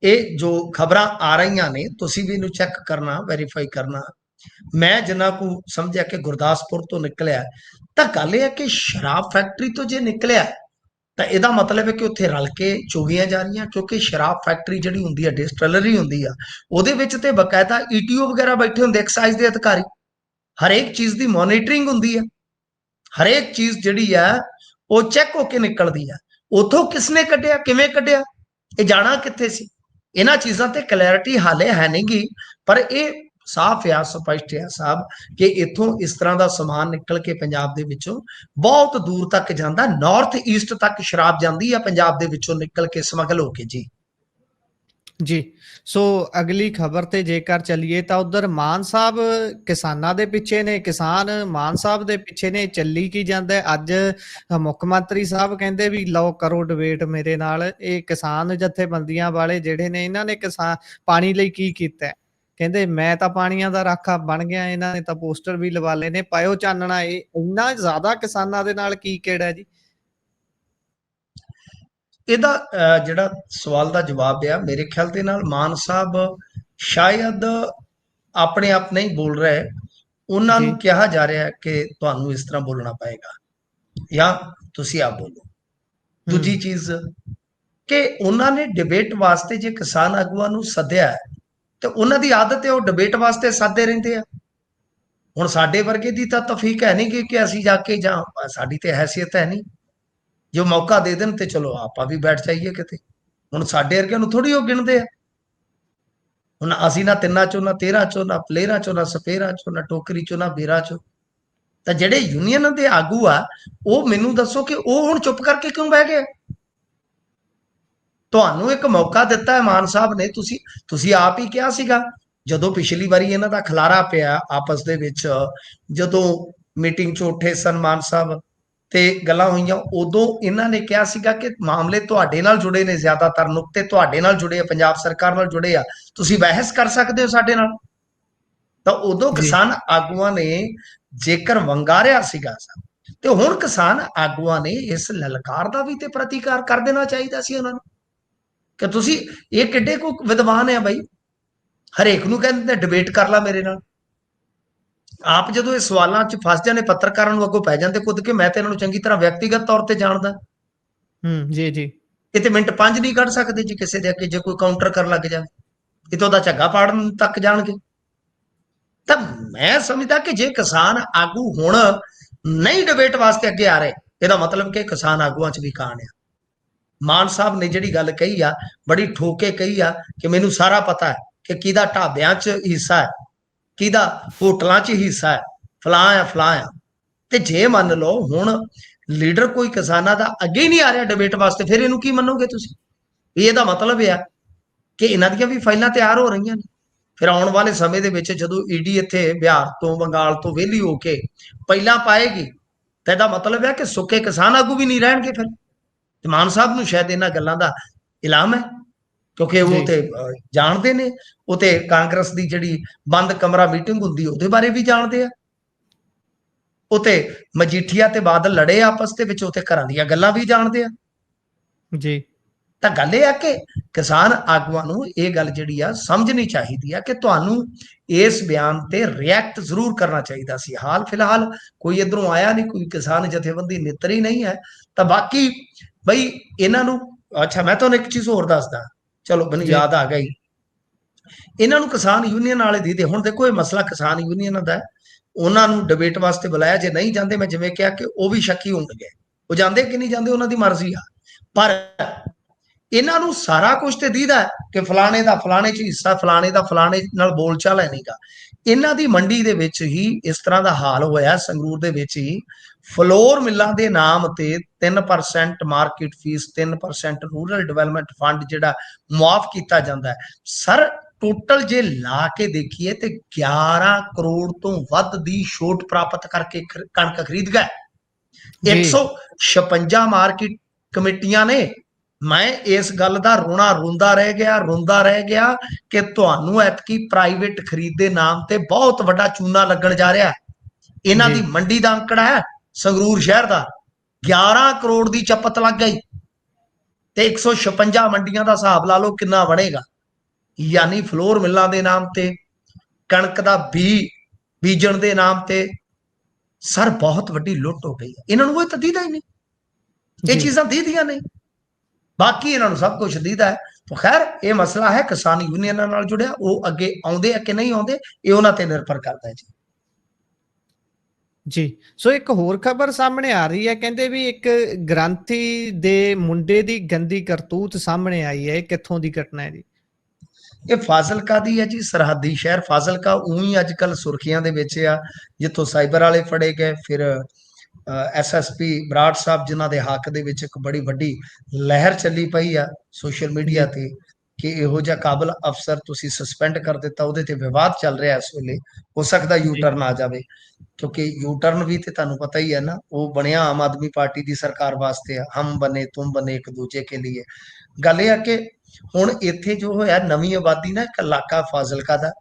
ਇਹ ਜੋ ਖਬਰਾਂ ਆ ਰਹੀਆਂ ਨੇ, ਤੁਸੀਂ ਵੀ ਇਹਨੂੰ ਚੈੱਕ ਕਰਨਾ, ਵੈਰੀਫਾਈ ਕਰਨਾ। ਮੈਂ ਜਿੰਨਾ ਕੁ ਸਮਝਿਆ ਕਿ ਗੁਰਦਾਸਪੁਰ ਤੋਂ ਨਿਕਲਿਆ, ਤਾਂ ਗੱਲ ਇਹ ਹੈ ਕਿ ਸ਼ਰਾਬ ਫੈਕਟਰੀ ਤੋਂ ਜੇ ਨਿਕਲਿਆ ਤਾਂ ਇਹਦਾ ਮਤਲਬ ਹੈ ਕਿ ਉੱਥੇ ਰਲ ਕੇ ਚੋਗੀਆਂ ਜਾ ਰਹੀਆਂ, ਕਿਉਂਕਿ ਸ਼ਰਾਬ ਫੈਕਟਰੀ ਜਿਹੜੀ ਹੁੰਦੀ ਹੈ, ਡਿਸਟਿਲਰੀ ਹੁੰਦੀ ਆ, ਉਹਦੇ ਵਿੱਚ ਤੇ ਬਕਾਇਦਾ ਈਟੀਓ ਵਗੈਰਾ ਬੈਠੇ ਹੁੰਦੇ, ਐਕਸਾਈਜ਼ ਦੇ ਅਧਿਕਾਰੀ, ਹਰੇਕ ਚੀਜ਼ ਦੀ ਮੋਨੀਟਰਿੰਗ ਹੁੰਦੀ ਹੈ, ਹਰੇਕ ਚੀਜ਼ ਜਿਹੜੀ ਆ ਉਹ ਚੈੱਕ ਹੋ ਕੇ ਨਿਕਲਦੀ ਆ। ਉਥੋਂ ਕਿਸਨੇ ਕੱਢਿਆ, ਕਿਵੇਂ ਕੱਢਿਆ, ਇਹ ਜਾਣਾ ਕਿੱਥੇ ਸੀ, ਇਹਨਾਂ ਚੀਜ਼ਾਂ ਤੇ ਕਲੈਰਿਟੀ ਹਾਲੇ ਹੈ ਨਹੀਂਗੀ। ਪਰ ਇਹ ਸਾਫ਼ ਆ, ਸਪਸ਼ਟ ਆ ਸਾਹਿਬ ਕਿ ਇੱਥੋਂ ਇਸ ਤਰ੍ਹਾਂ ਦਾ ਸਮਾਨ ਨਿਕਲ ਕੇ ਪੰਜਾਬ ਦੇ ਵਿੱਚੋਂ ਬਹੁਤ ਦੂਰ ਤੱਕ ਜਾਂਦਾ, ਨਾਰਥ ਈਸਟ ਤੱਕ ਸ਼ਰਾਬ ਜਾਂਦੀ ਆ ਪੰਜਾਬ ਦੇ ਵਿੱਚੋਂ ਨਿਕਲ ਕੇ, ਸਮਗਲ ਹੋ ਕੇ ਜੀ। ਜੀ, ਸੋ ਅਗਲੀ ਖਬਰ ਤੇ ਜੇਕਰ ਚੱਲੀਏ ਤਾਂ ਉਧਰ ਮਾਨ ਸਾਹਿਬ ਕਿਸਾਨਾਂ ਦੇ ਪਿੱਛੇ ਨੇ, ਕਿਸਾਨ ਮਾਨ ਸਾਹਿਬ ਦੇ ਪਿੱਛੇ ਨੇ, ਚੱਲੀ ਕੀ ਜਾਂਦਾ ਹੈ। ਅੱਜ ਮੁੱਖ ਮੰਤਰੀ ਸਾਹਿਬ ਕਹਿੰਦੇ ਵੀ ਲਓ ਕਰੋ ਡਿਬੇਟ ਮੇਰੇ ਨਾਲ। ਇਹ ਕਿਸਾਨ ਜਥੇਬੰਦੀਆਂ ਵਾਲੇ ਜਿਹੜੇ ਨੇ, ਇਹਨਾਂ ਨੇ ਕਿਸਾਨ ਪਾਣੀ ਲਈ ਕੀ ਕੀਤਾ ਹੈ, ਕਹਿੰਦੇ ਮੈਂ ਤਾਂ ਪਾਣੀਆਂ ਦਾ ਰਾਖਾ ਬਣ ਗਿਆ। ਇਹਨਾਂ ਨੇ ਤਾਂ ਪੋਸਟਰ ਵੀ ਲਵਾ ਲਏ ਨੇ, ਪਾਇਓ ਚਾਨਣਾ। ਇਹ ਇੰਨਾ ਜ਼ਿਆਦਾ ਕਿਸਾਨਾਂ ਦੇ ਨਾਲ ਕੀ ਕਿਹੜਾ ਜੀ? ਇਹਦਾ ਜਿਹੜਾ ਸਵਾਲ ਦਾ ਜਵਾਬ ਆ, ਮੇਰੇ ਖਿਆਲ ਦੇ ਨਾਲ ਮਾਨ ਸਾਹਿਬ ਸ਼ਾਇਦ ਆਪਣੇ ਆਪ ਨਹੀਂ ਬੋਲ ਰਹੇ, ਉਹਨਾਂ ਨੂੰ ਕਿਹਾ ਜਾ ਰਿਹਾ ਹੈ ਕਿ ਤੁਹਾਨੂੰ ਇਸ ਤਰ੍ਹਾਂ ਬੋਲਣਾ ਪਏਗਾ ਜਾਂ ਤੁਸੀਂ ਆਪ ਬੋਲੋ। ਦੂਜੀ ਚੀਜ਼ ਕਿ ਉਹਨਾਂ ਨੇ ਡਿਬੇਟ ਵਾਸਤੇ ਜੇ ਕਿਸਾਨ ਆਗੂਆਂ ਨੂੰ ਸੱਦਿਆ, ਤੇ ਉਹਨਾਂ ਦੀ ਆਦਤ ਹੈ ਉਹ ਡਿਬੇਟ ਵਾਸਤੇ ਸੱਦਦੇ ਰਹਿੰਦੇ ਆ। ਹੁਣ ਸਾਡੇ ਵਰਗੇ ਦੀ ਤਾਂ ਤੌਫੀਕ ਹੈ ਨਹੀਂ ਕਿ ਅਸੀਂ ਜਾ ਕੇ, ਜਾਂ ਸਾਡੀ ਤੇ ਹੈਸੀਅਤ ਹੈ ਨਹੀਂ, ਜੋ ਮੌਕਾ ਦੇ ਦੇਣ ਤੇ ਚਲੋ ਆਪਾਂ ਵੀ ਬੈਠ ਜਾਈਏ ਕਿਤੇ। ਹੁਣ ਸਾਡੇ ਵਰਗਿਆਂ ਨੂੰ ਥੋੜੀ ਉਹ ਗਿਣਦੇ ਆ। ਹੁਣ ਅਸੀਂ ਨਾ ਤਿੰਨਾਂ ਚੋਂ, ਨਾ 13 ਚੋਂ, ਨਾ ਪਲੇਰਾਂ ਚੋਂ, ਨਾ ਸਪੇਰਾਂ ਚੋਂ, ਨਾ ਟੋਕਰੀ ਚੋਂ, ਨਾ ਬੇਰਾਂ ਚੋਂ। ਤਾਂ ਜਿਹੜੇ ਯੂਨੀਅਨ ਦੇ ਆਗੂ ਆ, ਉਹ ਮੈਨੂੰ ਦੱਸੋ ਕਿ ਉਹ ਹੁਣ ਚੁੱਪ ਕਰਕੇ ਕਿਉਂ ਬਹਿ ਗਏ? ਤੁਹਾਨੂੰ ਇੱਕ ਮੌਕਾ ਦਿੱਤਾ ਹੈ ਮਾਨ ਸਾਹਿਬ ਨੇ, ਤੁਸੀਂ ਆਪ ਹੀ ਕਿਹਾ ਸੀਗਾ ਜਦੋਂ ਪਿਛਲੀ ਵਾਰੀ ਇਹਨਾਂ ਦਾ ਖਲਾਰਾ ਪਿਆ ਆਪਸ ਦੇ ਵਿੱਚ, ਜਦੋਂ ਮੀਟਿੰਗ 'ਚ ਉੱਠੇ ਸਨ ਮਾਨ ਸਾਹਿਬ ਤੇ ਗੱਲਾਂ ਹੋਈਆਂ, ਉਦੋਂ ਇਹਨਾਂ ਨੇ ਕਿਹਾ ਸੀਗਾ ਕਿ ਮਾਮਲੇ ਤੁਹਾਡੇ ਨਾਲ ਜੁੜੇ ਨੇ, ਜ਼ਿਆਦਾਤਰ ਨੁਕਤੇ ਤੁਹਾਡੇ ਨਾਲ ਜੁੜੇ ਆ, ਪੰਜਾਬ ਸਰਕਾਰ ਨਾਲ ਜੁੜੇ ਆ, ਤੁਸੀਂ ਬਹਿਸ ਕਰ ਸਕਦੇ ਹੋ ਸਾਡੇ ਨਾਲ। ਤਾਂ ਉਦੋਂ ਕਿਸਾਨ ਆਗੂਆਂ ਨੇ ਜੇਕਰ ਵੰਗਾਰਿਆ ਸੀਗਾ, ਤੇ ਹੁਣ ਕਿਸਾਨ ਆਗੂਆਂ ਨੇ ਇਸ ਲਲਕਾਰ ਦਾ ਵੀ ਤੇ ਪ੍ਰਤੀਕਾਰ ਕਰ ਦੇਣਾ ਚਾਹੀਦਾ ਸੀ ਉਹਨਾਂ ਨੂੰ ਕਿ ਤੁਸੀਂ ਇਹ ਕਿੱਡੇ ਕੋ ਵਿਦਵਾਨ ਆ ਬਾਈ, ਹਰੇਕ ਨੂੰ ਕਹਿੰਦੇ ਡਿਬੇਟ ਕਰ ਲਾ ਮੇਰੇ ਨਾਲ। ਆਪ ਜਦੋਂ ਇਹ ਸਵਾਲਾਂ 'ਚ ਫਸ ਜਾਂਦੇ, ਪੱਤਰਕਾਰਾਂ ਨੂੰ ਅੱਗੋਂ ਪੈ ਜਾਂਦੇ ਕੁੱਦ ਕੇ, ਮੈਂ ਤੇ ਇਹਨਾਂ ਨੂੰ ਚੰਗੀ ਤਰ੍ਹਾਂ ਵਿਅਕਤੀਗਤ ਤੌਰ ਤੇ ਜਾਣਦਾ। ਜੀ ਇਹ ਤੇ ਮਿੰਟ 5 ਨਹੀਂ ਕੱਢ ਸਕਦੇ ਜੀ ਕਿਸੇ ਦੇ ਅੱਗੇ, ਜੇ ਕੋਈ ਕਾਊਂਟਰ ਕਰਨ ਲੱਗ ਜਾਵੇ ਇਹ ਤਾਂ ਉਹਦਾ ਝੱਗਾ ਪਾੜਨ ਤੱਕ ਜਾਣਗੇ। ਤਾਂ ਮੈਂ ਸਮਝਦਾ ਕਿ ਜੇ ਕਿਸਾਨ ਆਗੂ ਹੁਣ ਨਹੀਂ ਡਿਬੇਟ ਵਾਸਤੇ ਅੱਗੇ ਆ ਰਹੇ, ਇਹਦਾ ਮਤਲਬ ਕਿ ਕਿਸਾਨ ਆਗੂਆਂ 'ਚ ਵੀ ਕਾਣ ਆ। ਮਾਨ ਸਾਹਿਬ ਨੇ ਜਿਹੜੀ ਗੱਲ ਕਹੀ ਆ, ਬੜੀ ਠੋਕੇ ਕਹੀ ਆ ਕਿ ਮੈਨੂੰ ਸਾਰਾ ਪਤਾ ਹੈ ਕਿ ਕਿਹਦਾ ਢਾਬਿਆਂ 'ਚ ਹਿੱਸਾ ਹੈ, ਕਿਹਦਾ ਹੋਟਲਾਂ 'ਚ ਹਿੱਸਾ ਹੈ, ਫਲਾਂ ਆ ਫਲਾਂ ਆ। ਤੇ ਜੇ ਮੰਨ ਲਓ ਹੁਣ ਲੀਡਰ ਕੋਈ ਕਿਸਾਨਾਂ ਦਾ ਅੱਗੇ ਹੀ ਨਹੀਂ ਆ ਰਿਹਾ ਡਿਬੇਟ ਵਾਸਤੇ, ਫਿਰ ਇਹਨੂੰ ਕੀ ਮੰਨੋਗੇ ਤੁਸੀਂ? ਇਹਦਾ ਮਤਲਬ ਇਹ ਆ ਕਿ ਇਹਨਾਂ ਦੀਆਂ ਵੀ ਫਾਈਲਾਂ ਤਿਆਰ ਹੋ ਰਹੀਆਂ ਨੇ। ਫਿਰ ਆਉਣ ਵਾਲੇ ਸਮੇਂ ਦੇ ਵਿੱਚ ਜਦੋਂ ਈਡੀ ਇੱਥੇ ਬਿਹਾਰ ਤੋਂ ਬੰਗਾਲ ਤੋਂ ਵਿਹਲੀ ਹੋ ਕੇ ਪਹਿਲਾਂ ਪਾਏਗੀ ਤਾਂ ਇਹਦਾ ਮਤਲਬ ਹੈ ਕਿ ਸੁੱਕੇ ਕਿਸਾਨ ਆਗੂ ਵੀ ਨਹੀਂ ਰਹਿਣਗੇ। ਫਿਰ ਤੇ ਮਾਨ ਸਾਹਿਬ ਨੂੰ ਸ਼ਾਇਦ ਇਹਨਾਂ ਗੱਲਾਂ ਦਾ ਇਲਮ ਹੈ, ਕਿਉਂਕਿ ਉਹ ਜੀ ਤੇ ਜਾਣਦੇ ਨੇ, ਉਹ ਤੇ ਕਾਂਗਰਸ ਦੀ ਜਿਹੜੀ ਬੰਦ ਕਮਰਾ ਮੀਟਿੰਗ ਹੁੰਦੀ ਉਹਦੇ ਬਾਰੇ ਵੀ ਜਾਣਦੇ ਆ। ਉਹ ਤੇ ਮਜੀਠੀਆ ਤੇ ਬਾਦਲ ਲੜੇ ਆਪਸ ਦੇ ਵਿੱਚ, ਉਹ ਤੇ ਘਰਾਂ ਦੀਆਂ ਗੱਲਾਂ ਵੀ ਜਾਣਦੇ ਆ। ਜੀ ਤਾਂ ਗੱਲ ਇਹ ਆ ਕਿ ਕਿਸਾਨ ਆਗੂਆਂ ਨੂੰ ਇਹ ਗੱਲ ਜਿਹੜੀ ਆ ਸਮਝਣੀ ਚਾਹੀਦੀ ਆ ਕਿ ਤੁਹਾਨੂੰ ਇਸ ਬਿਆਨ ਤੇ ਰਿਐਕਟ ਜ਼ਰੂਰ ਕਰਨਾ ਚਾਹੀਦਾ ਸੀ। ਹਾਲ ਫਿਲਹਾਲ ਕੋਈ ਇਧਰੋਂ ਆਇਆ ਨਹੀਂ, ਕੋਈ ਕਿਸਾਨ ਜਥੇਬੰਦੀ ਨਿੱਤਰੀ ਨਹੀਂ ਹੈ। ਤਾਂ ਬਾਕੀ ਬਈ ਇਹਨਾਂ ਨੂੰ, ਅੱਛਾ ਮੈਂ ਤੁਹਾਨੂੰ ਇੱਕ ਚੀਜ਼ ਹੋਰ ਦੱਸਦਾ, ਚਲੋ ਮੈਨੂੰ ਜੀ ਯਾਦ ਆ ਗਈ। ਇਹਨਾਂ ਨੂੰ ਕਿਸਾਨ ਯੂਨੀਅਨ ਵਾਲੇ ਦੀਦੇ, ਹੁਣ ਦੇਖੋ ਇਹ ਮਸਲਾ ਕਿਸਾਨ ਯੂਨੀਅਨ ਦਾ ਹੈ, ਉਹਨਾਂ ਨੂੰ ਡਿਬੇਟ ਵਾਸਤੇ ਬੁਲਾਇਆ, ਜੇ ਨਹੀਂ ਜਾਂਦੇ ਮੈਂ ਜਿਵੇਂ ਕਿਹਾ ਕਿ ਉਹ ਵੀ ਸ਼ੱਕੀ ਹੋਣਗੇ, ਉਹ ਜਾਂਦੇ ਕਿ ਨਹੀਂ ਜਾਂਦੇ ਉਹਨਾਂ ਦੀ ਮਰਜ਼ੀ ਆ। ਪਰ ਇਹਨਾਂ ਨੂੰ ਸਾਰਾ ਕੁਝ ਤੇ ਦੀਦਾ ਕਿ ਫਲਾਣੇ ਦਾ ਫਲਾਣੇ 'ਚ ਹਿੱਸਾ, ਫਲਾਣੇ ਦਾ ਫਲਾਣੇ ਨਾਲ ਬੋਲਚਾਲ ਹੈ ਨਹੀਂਗਾ। ਇਹਨਾਂ ਦੀ ਮੰਡੀ ਦੇ ਵਿੱਚ ਹੀ ਇਸ ਤਰ੍ਹਾਂ ਦਾ ਹਾਲ ਹੋਇਆ, ਸੰਗਰੂਰ ਦੇ ਵਿੱਚ ਹੀ ਫਲੋਰ ਮਿੱਲਾਂ ਦੇ ਨਾਮ ਤੇ 3% market fee, 3% rural development fund ਜਿਹੜਾ ਮੁਆਫ ਕੀਤਾ ਜਾਂਦਾ ਹੈ। ਸਰ ਟੋਟਲ ਜੇ ਲਾ ਕੇ ਦੇਖੀਏ ਤੇ 11 ਕਰੋੜ ਤੋਂ ਵੱਧ ਦੀ ਛੋਟ ਪ੍ਰਾਪਤ ਕਰਕੇ ਕਣਕ ਖਰੀਦ ਗਏ। 156 ਮਾਰਕੀਟ ਕਮੇਟੀਆਂ ਨੇ। ਮੈਂ ਇਸ ਗੱਲ ਦਾ ਰੋਂਦਾ ਰਹਿ ਗਿਆ ਕਿ ਤੁਹਾਨੂੰ ਐਤਕੀ ਪ੍ਰਾਈਵੇਟ ਖਰੀਦ ਦੇ ਨਾਮ ਤੇ ਬਹੁਤ ਵੱਡਾ ਚੂਨਾ ਲੱਗਣ ਜਾ ਰਿਹਾ। ਇਹਨਾਂ ਦੀ ਮੰਡੀ ਦਾ ਅੰਕੜਾ ਹੈ ਸੰਗਰੂਰ ਸ਼ਹਿਰ ਦਾ 11 ਕਰੋੜ ਦੀ ਚਪਤ ਲੱਗ ਗਈ ਤੇ 156 ਮੰਡੀਆਂ ਦਾ ਹਿਸਾਬ ਲਾ ਲਓ ਕਿੰਨਾ ਬਣੇਗਾ। ਯਾਨੀ ਫਲੋਰ ਮਿੱਲਾਂ ਦੇ ਨਾਮ ਤੇ, ਕਣਕ ਦਾ ਬੀਜਣ ਦੇ ਨਾਮ ਤੇ ਸਰ ਬਹੁਤ ਵੱਡੀ ਲੁੱਟ ਹੋ ਗਈ। ਇਹਨਾਂ ਨੂੰ ਇਹ ਤਾਂ ਦੀਦਾ ਹੀ ਨਹੀਂ, ਇਹ ਚੀਜ਼ਾਂ ਦੀਦੀਆਂ ਨਹੀਂ, ਬਾਕੀ ਇਹਨਾਂ ਨੂੰ ਸਭ ਕੁਝ ਦੀਦਾ ਹੈ। ਤਾਂ ਖੈਰ ਇਹ ਮਸਲਾ ਹੈ ਕਿਸਾਨ ਯੂਨੀਅਨਾਂ ਨਾਲ ਜੁੜਿਆ, ਉਹ ਅੱਗੇ ਆਉਂਦੇ ਆ ਕਿ ਨਹੀਂ ਆਉਂਦੇ ਇਹ ਉਹਨਾਂ ਤੇ ਨਿਰਭਰ ਕਰਦਾ ਹੈ ਜੀ। ਸੋ ਇੱਕ ਹੋਰ ਖਬਰ ਸਾਹਮਣੇ ਆ ਰਹੀ ਹੈ, ਕਹਿੰਦੇ ਵੀ ਇੱਕ ਗ੍ਰੰਥੀ ਦੇ ਮੁੰਡੇ ਦੀ ਗੰਦੀ ਕਰਤੂਤ ਸਾਹਮਣੇ ਆਈ ਹੈ। ਇਹ ਕਿੱਥੋਂ ਦੀ ਘਟਨਾ ਹੈ ਜੀ? ਇਹ ਫਾਜ਼ਿਲਕਾ ਦੀ ਹੈ ਜੀ, ਸਰਹੱਦੀ ਸ਼ਹਿਰ ਫਾਜ਼ਿਲਕਾ ਉਹੀ ਅੱਜ ਕੱਲ ਸੁਰਖੀਆਂ ਦੇ ਵਿੱਚ ਆ, ਜਿੱਥੋਂ ਸਾਈਬਰ ਵਾਲੇ ਫੜੇ ਗਏ। ਫਿਰ ਐਸਐਸਪੀ ਬਰਾੜ ਸਾਹਿਬ ਜਿਨ੍ਹਾਂ ਦੇ ਹੱਕ ਦੇ ਵਿੱਚ ਇੱਕ ਬੜੀ ਵੱਡੀ ਲਹਿਰ ਚੱਲੀ ਪਈ ਆ ਸੋਸ਼ਲ ਮੀਡੀਆ ਤੇ ਕਿ ਇਹੋ ਜਿਹਾ ਕਾਬਲ ਅਫਸਰ ਤੁਸੀਂ ਸਸਪੈਂਡ ਕਰ ਦਿੱਤਾ, ਉਹਦੇ ਤੇ ਵਿਵਾਦ ਚੱਲ ਰਿਹਾ ਇਸ ਵੇਲੇ। ਹੋ ਸਕਦਾ ਯੂ ਟਰਨ ਆ ਜਾਵੇ, ਕਿਉਂਕਿ ਯੂ ਟਰਨ ਵੀ ਤੇ ਤੁਹਾਨੂੰ ਪਤਾ ਹੀ ਹੈ ਨਾ, ਉਹ ਬਣਿਆ ਆਮ ਆਦਮੀ ਪਾਰਟੀ ਦੀ ਸਰਕਾਰ ਵਾਸਤੇ ਆ, ਹਮ ਬਨੇ ਤੁਮ ਬਨੇ ਇੱਕ ਦੂਜੇ ਕੇ ਲਈ। ਗੱਲ ਇਹ ਆ ਕਿ ਹੁਣ ਇੱਥੇ ਜੋ ਹੋਇਆ, ਨਵੀਂ ਆਬਾਦੀ ਨਾ ਇੱਕ ਇਲਾਕਾ ਫਾਜ਼ਿਲਕਾ ਦਾ,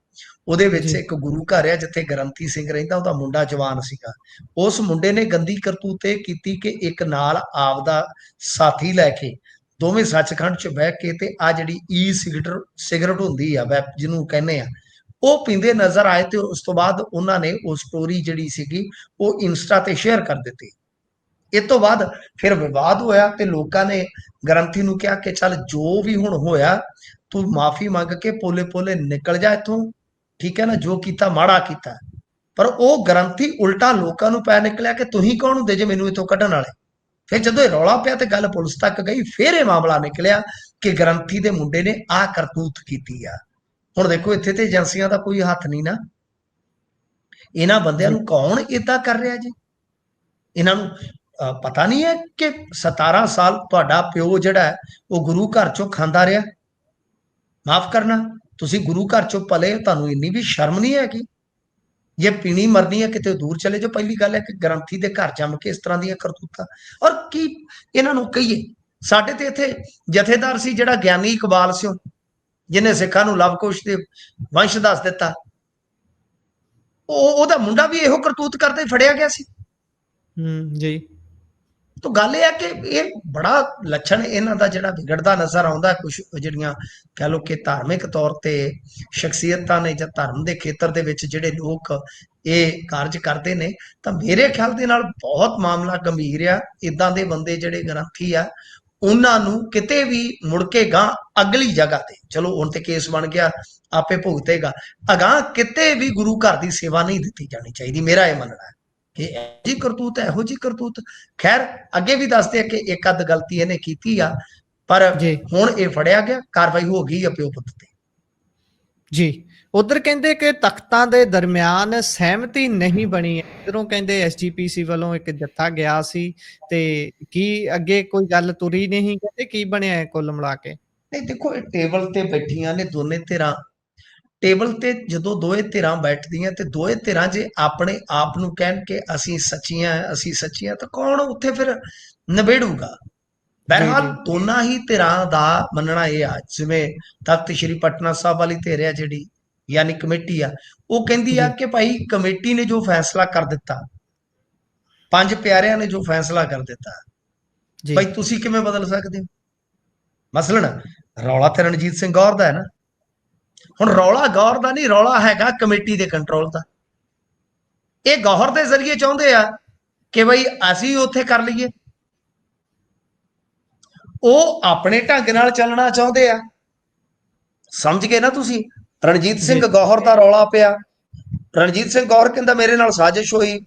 ਉਹਦੇ ਵਿੱਚ ਇੱਕ ਗੁਰੂ ਘਰ ਆ ਜਿੱਥੇ ਗ੍ਰੰਥੀ ਸਿੰਘ ਰਹਿੰਦਾ, ਉਹਦਾ ਮੁੰਡਾ ਜਵਾਨ ਸੀਗਾ। ਉਸ ਮੁੰਡੇ ਨੇ ਗੰਦੀ ਕਰਤੂਤ ਇਹ ਕੀਤੀ ਕਿ ਇੱਕ ਨਾਲ ਆਪਦਾ ਸਾਥੀ ਲੈ ਕੇ ਦੋਵੇਂ ਸੱਚਖੰਡ 'ਚ ਬਹਿ ਕੇ ਤੇ ਆ ਜਿਹੜੀ ਸਿਗਰਟ ਹੁੰਦੀ ਆ ਜਿਹਨੂੰ ਕਹਿੰਦੇ ਆ, ਉਹ ਪੀਂਦੇ ਨਜ਼ਰ ਆਏ। ਤੇ ਉਸ ਤੋਂ ਬਾਅਦ ਉਹਨਾਂ ਨੇ ਉਹ ਸਟੋਰੀ ਜਿਹੜੀ ਸੀਗੀ ਉਹ ਇੰਸਟਾ ਤੇ ਸ਼ੇਅਰ ਕਰ ਦਿੱਤੀ। ਇਸ ਤੋਂ ਬਾਅਦ ਫਿਰ ਵਿਵਾਦ ਹੋਇਆ ਤੇ ਲੋਕਾਂ ਨੇ ਗ੍ਰੰਥੀ ਨੂੰ ਕਿਹਾ ਕਿ ਚੱਲ ਜੋ ਵੀ ਹੁਣ ਹੋਇਆ ਤੂੰ ਮਾਫੀ ਮੰਗ ਕੇ ਪੋਲੇ ਨਿਕਲ ਜਾ ਇੱਥੋਂ, ਠੀਕ ਹੈ ਨਾ, ਜੋ ਕੀਤਾ ਮਾੜਾ ਕੀਤਾ। ਪਰ ਉਹ ਗ੍ਰੰਥੀ ਉਲਟਾ ਲੋਕਾਂ ਨੂੰ ਪੈ ਨਿਕਲਿਆ ਕਿ ਤੁਸੀਂ ਕੌਣ ਹੁੰਦੇ ਜੇ ਮੈਨੂੰ ਇੱਥੋਂ ਕੱਢਣ ਵਾਲੇ। ਫਿਰ ਜਦੋਂ ਇਹ ਰੌਲਾ ਪਿਆ ਤੇ ਗੱਲ ਪੁਲਿਸ ਤੱਕ ਗਈ, ਫਿਰ ਇਹ ਮਾਮਲਾ ਨਿਕਲਿਆ ਕਿ ਗ੍ਰੰਥੀ ਦੇ ਮੁੰਡੇ ਨੇ ਆਹ ਕਰਤੂਤ ਕੀਤੀ ਆ। ਹੁਣ ਦੇਖੋ ਇੱਥੇ ਤੇ ਏਜੰਸੀਆਂ ਦਾ ਕੋਈ ਹੱਥ ਨਹੀਂ ਨਾ, ਇਹਨਾਂ ਬੰਦਿਆਂ ਨੂੰ ਕੌਣ ਏਦਾਂ ਕਰ ਰਿਹਾ ਜੀ? ਇਹਨਾਂ ਨੂੰ ਪਤਾ ਨਹੀਂ ਹੈ ਕਿ 17 ਸਾਲ ਤੁਹਾਡਾ ਪਿਓ ਜਿਹੜਾ ਹੈ ਉਹ ਗੁਰੂ ਘਰ ਚੋਂ ਖਾਂਦਾ ਰਿਹਾ। ਮਾਫ ਕਰਨਾ, ਤੁਸੀਂ ਗੁਰੂ ਘਰ ਚੋਂ ਪਲੇ, ਤੁਹਾਨੂੰ ਇੰਨੀ ਵੀ ਸ਼ਰਮ ਨਹੀਂ ਹੈਗੀ? ਜੇ ਪੀਣੀ ਮਰਨੀ ਹੈ ਕਿਤੇ ਦੂਰ ਚਲੇ ਜਾਓ। ਪਹਿਲੀ ਗੱਲ ਹੈ ਕਿ ਗ੍ਰੰਥੀ ਦੇ ਘਰ ਜੰਮ ਕੇ ਇਸ ਤਰ੍ਹਾਂ ਦੀਆਂ ਕਰਤੂਤਾਂ, ਔਰ ਕੀ ਇਹਨਾਂ ਨੂੰ ਕਹੀਏ। ਸਾਡੇ ਤੇ ਇੱਥੇ ਜਥੇਦਾਰ ਸੀ ਜਿਹੜਾ ਗਿਆਨੀ ਇਕਬਾਲ ਸਿੰਘ, ਜਿਹਨੇ ਸਿੱਖਾਂ ਨੂੰ ਲਵ ਕੁਸ਼ ਦੇ ਵੰਸ਼ ਦੱਸ ਦਿੱਤਾ, ਉਹਦਾ ਮੁੰਡਾ ਵੀ ਇਹੋ ਕਰਤੂਤ ਕਰਦੇ ਫੜਿਆ ਗਿਆ ਸੀ। ਜੀ ਤਾਂ ਗੱਲ ਇਹ ਹੈ ਕਿ ਇਹ ਬੜਾ ਲੱਛਣ ਇਹਨਾਂ ਦਾ ਜਿਹੜਾ ਵਿਗੜਦਾ ਨਜ਼ਰ ਆਉਂਦਾ। ਕੁਝ ਜਿਹੜੀਆਂ ਕਹਿ ਲਓ ਕਿ ਧਾਰਮਿਕ ਤੌਰ ਤੇ ਸ਼ਖਸੀਅਤਾਂ ਨੇ ਜਾਂ ਧਰਮ ਦੇ ਖੇਤਰ ਦੇ ਵਿੱਚ ਜਿਹੜੇ ਲੋਕ ਇਹ ਕਾਰਜ ਕਰਦੇ ਨੇ, ਤਾਂ ਮੇਰੇ ਖਿਆਲ ਦੇ ਨਾਲ ਬਹੁਤ ਮਾਮਲਾ ਗੰਭੀਰ ਆ। ਇਦਾਂ ਦੇ ਬੰਦੇ ਜਿਹੜੇ ਗ੍ਰੰਥੀ ਆ, ਉਹਨਾਂ ਨੂੰ ਕਿਤੇ ਵੀ ਮੁੜ ਕੇ ਗਾਂ ਅਗਲੀ ਜਗ੍ਹਾ ਤੇ, ਚਲੋ ਹੁਣ ਤੇ ਕੇਸ ਬਣ ਗਿਆ ਆਪੇ ਭੁਗਤੇਗਾ, ਅਗਾਂਹ ਕਿਤੇ ਵੀ ਗੁਰੂ ਘਰ ਦੀ ਸੇਵਾ ਨਹੀਂ ਦਿੱਤੀ ਜਾਣੀ ਚਾਹੀਦੀ। ਮੇਰਾ ਇਹ ਮੰਨਣਾ ਹੈ ਕਿ ਇਹੋ ਜਿਹੀ ਕਰਤੂਤ ਹੈ, ਇਹੋ ਜਿਹੀ ਕਰਤੂਤ। ਖੈਰ ਅੱਗੇ ਵੀ ਦੱਸਦੇ ਆ ਕਿ ਇੱਕ ਅੱਧ ਗਲਤੀ ਇਹਨੇ ਕੀਤੀ ਆ, ਪਰ ਹੁਣ ਇਹ ਫੜਿਆ ਗਿਆ, ਕਾਰਵਾਈ ਹੋ ਗਈ ਆ ਪਿਓ ਪੁੱਤ ਤੇ ਜੀ। ਉਧਰ ਕਹਿੰਦੇ ਕਿ ਤਖਤਾਂ ਦੇ ਦਰਮਿਆਨ ਸਹਿਮਤੀ ਨਹੀਂ ਬਣੀ ਹੈ। ਇਧਰੋਂ ਕਹਿੰਦੇ ਐਸਜੀਪੀਸੀ ਵੱਲੋਂ ਇੱਕ ਜੱਥਾ ਗਿਆ ਸੀ ਤੇ ਕੀ ਅੱਗੇ ਕੋਈ ਗੱਲ ਤੁਰੀ ਨਹੀਂ, ਕਹਿੰਦੇ ਕੀ ਬਣਿਆ ਕੁੱਲ ਮਿਲਾ ਕੇ? ਨਹੀਂ ਦੇਖੋ, ਇਹ ਟੇਬਲ ਤੇ ਬੈਠੀਆਂ ਨੇ ਦੋਨੇ ਧਿਰਾਂ। ਟੇਬਲ ਤੇ ਜਦੋਂ ਦੋਏ ਧਿਰਾਂ ਬੈਠਦੀਆਂ ਤੇ ਦੋਏ ਧਿਰਾਂ ਜੇ ਆਪਣੇ ਆਪ ਨੂੰ ਕਹਿਣ ਕਿ ਅਸੀਂ ਸੱਚੀਆਂ, ਤਾਂ ਕੌਣ ਉੱਥੇ ਫਿਰ ਨਿਬੇੜੂਗਾ? ਜੀ ਬਹਰਹਾਲ ਜੀ ਦੋਨਾਂ ਹੀ ਧਿਰਾਂ ਦਾ ਮੰਨਣਾ ਇਹ ਆ, ਜਿਵੇਂ ਤਖਤ ਸ੍ਰੀ ਪਟਨਾ ਸਾਹਿਬ ਵਾਲੀ ਧਿਰ ਆ ਜਿਹੜੀ, ਯਾਨੀ ਕਮੇਟੀ ਆ, ਉਹ ਕਹਿੰਦੀ ਆ ਜੀ ਕਿ ਭਾਈ ਕਮੇਟੀ ਨੇ ਜੋ ਫੈਸਲਾ ਕਰ ਦਿੱਤਾ, ਪੰਜ ਪਿਆਰਿਆਂ ਨੇ ਜੋ ਫੈਸਲਾ ਕਰ ਦਿੱਤਾ, ਜੀ ਭਾਈ ਤੁਸੀਂ ਕਿਵੇਂ ਬਦਲ ਸਕਦੇ ਹੋ? ਮਸਲਨ ਰੌਲਾ ਤੇ ਰਣਜੀਤ ਸਿੰਘ ਗੌਰ ਦਾ ਹੈ ਨਾ। ਹੁਣ ਰੌਲਾ ਗੌਰ ਦਾ ਨਹੀਂ, ਰੌਲਾ ਹੈਗਾ ਕਮੇਟੀ ਦੇ ਕੰਟਰੋਲ ਦਾ। ਇਹ ਗੌਹਰ ਦੇ ਜ਼ਰੀਏ ਚਾਹੁੰਦੇ ਆ ਕਿ ਬਈ ਅਸੀਂ ਉੱਥੇ ਕਰ ਲਈਏ, ਉਹ ਆਪਣੇ ਢੰਗ ਨਾਲ ਚੱਲਣਾ ਚਾਹੁੰਦੇ ਆ। ਸਮਝ ਗਏ ਨਾ ਤੁਸੀਂ? ਰਣਜੀਤ ਸਿੰਘ ਜੀ ਗੌਹਰ ਦਾ ਰੌਲਾ ਪਿਆ। ਰਣਜੀਤ ਸਿੰਘ ਗੌਹਰ ਕਹਿੰਦਾ ਮੇਰੇ ਨਾਲ ਸਾਜ਼ਿਸ਼ ਹੋਈ।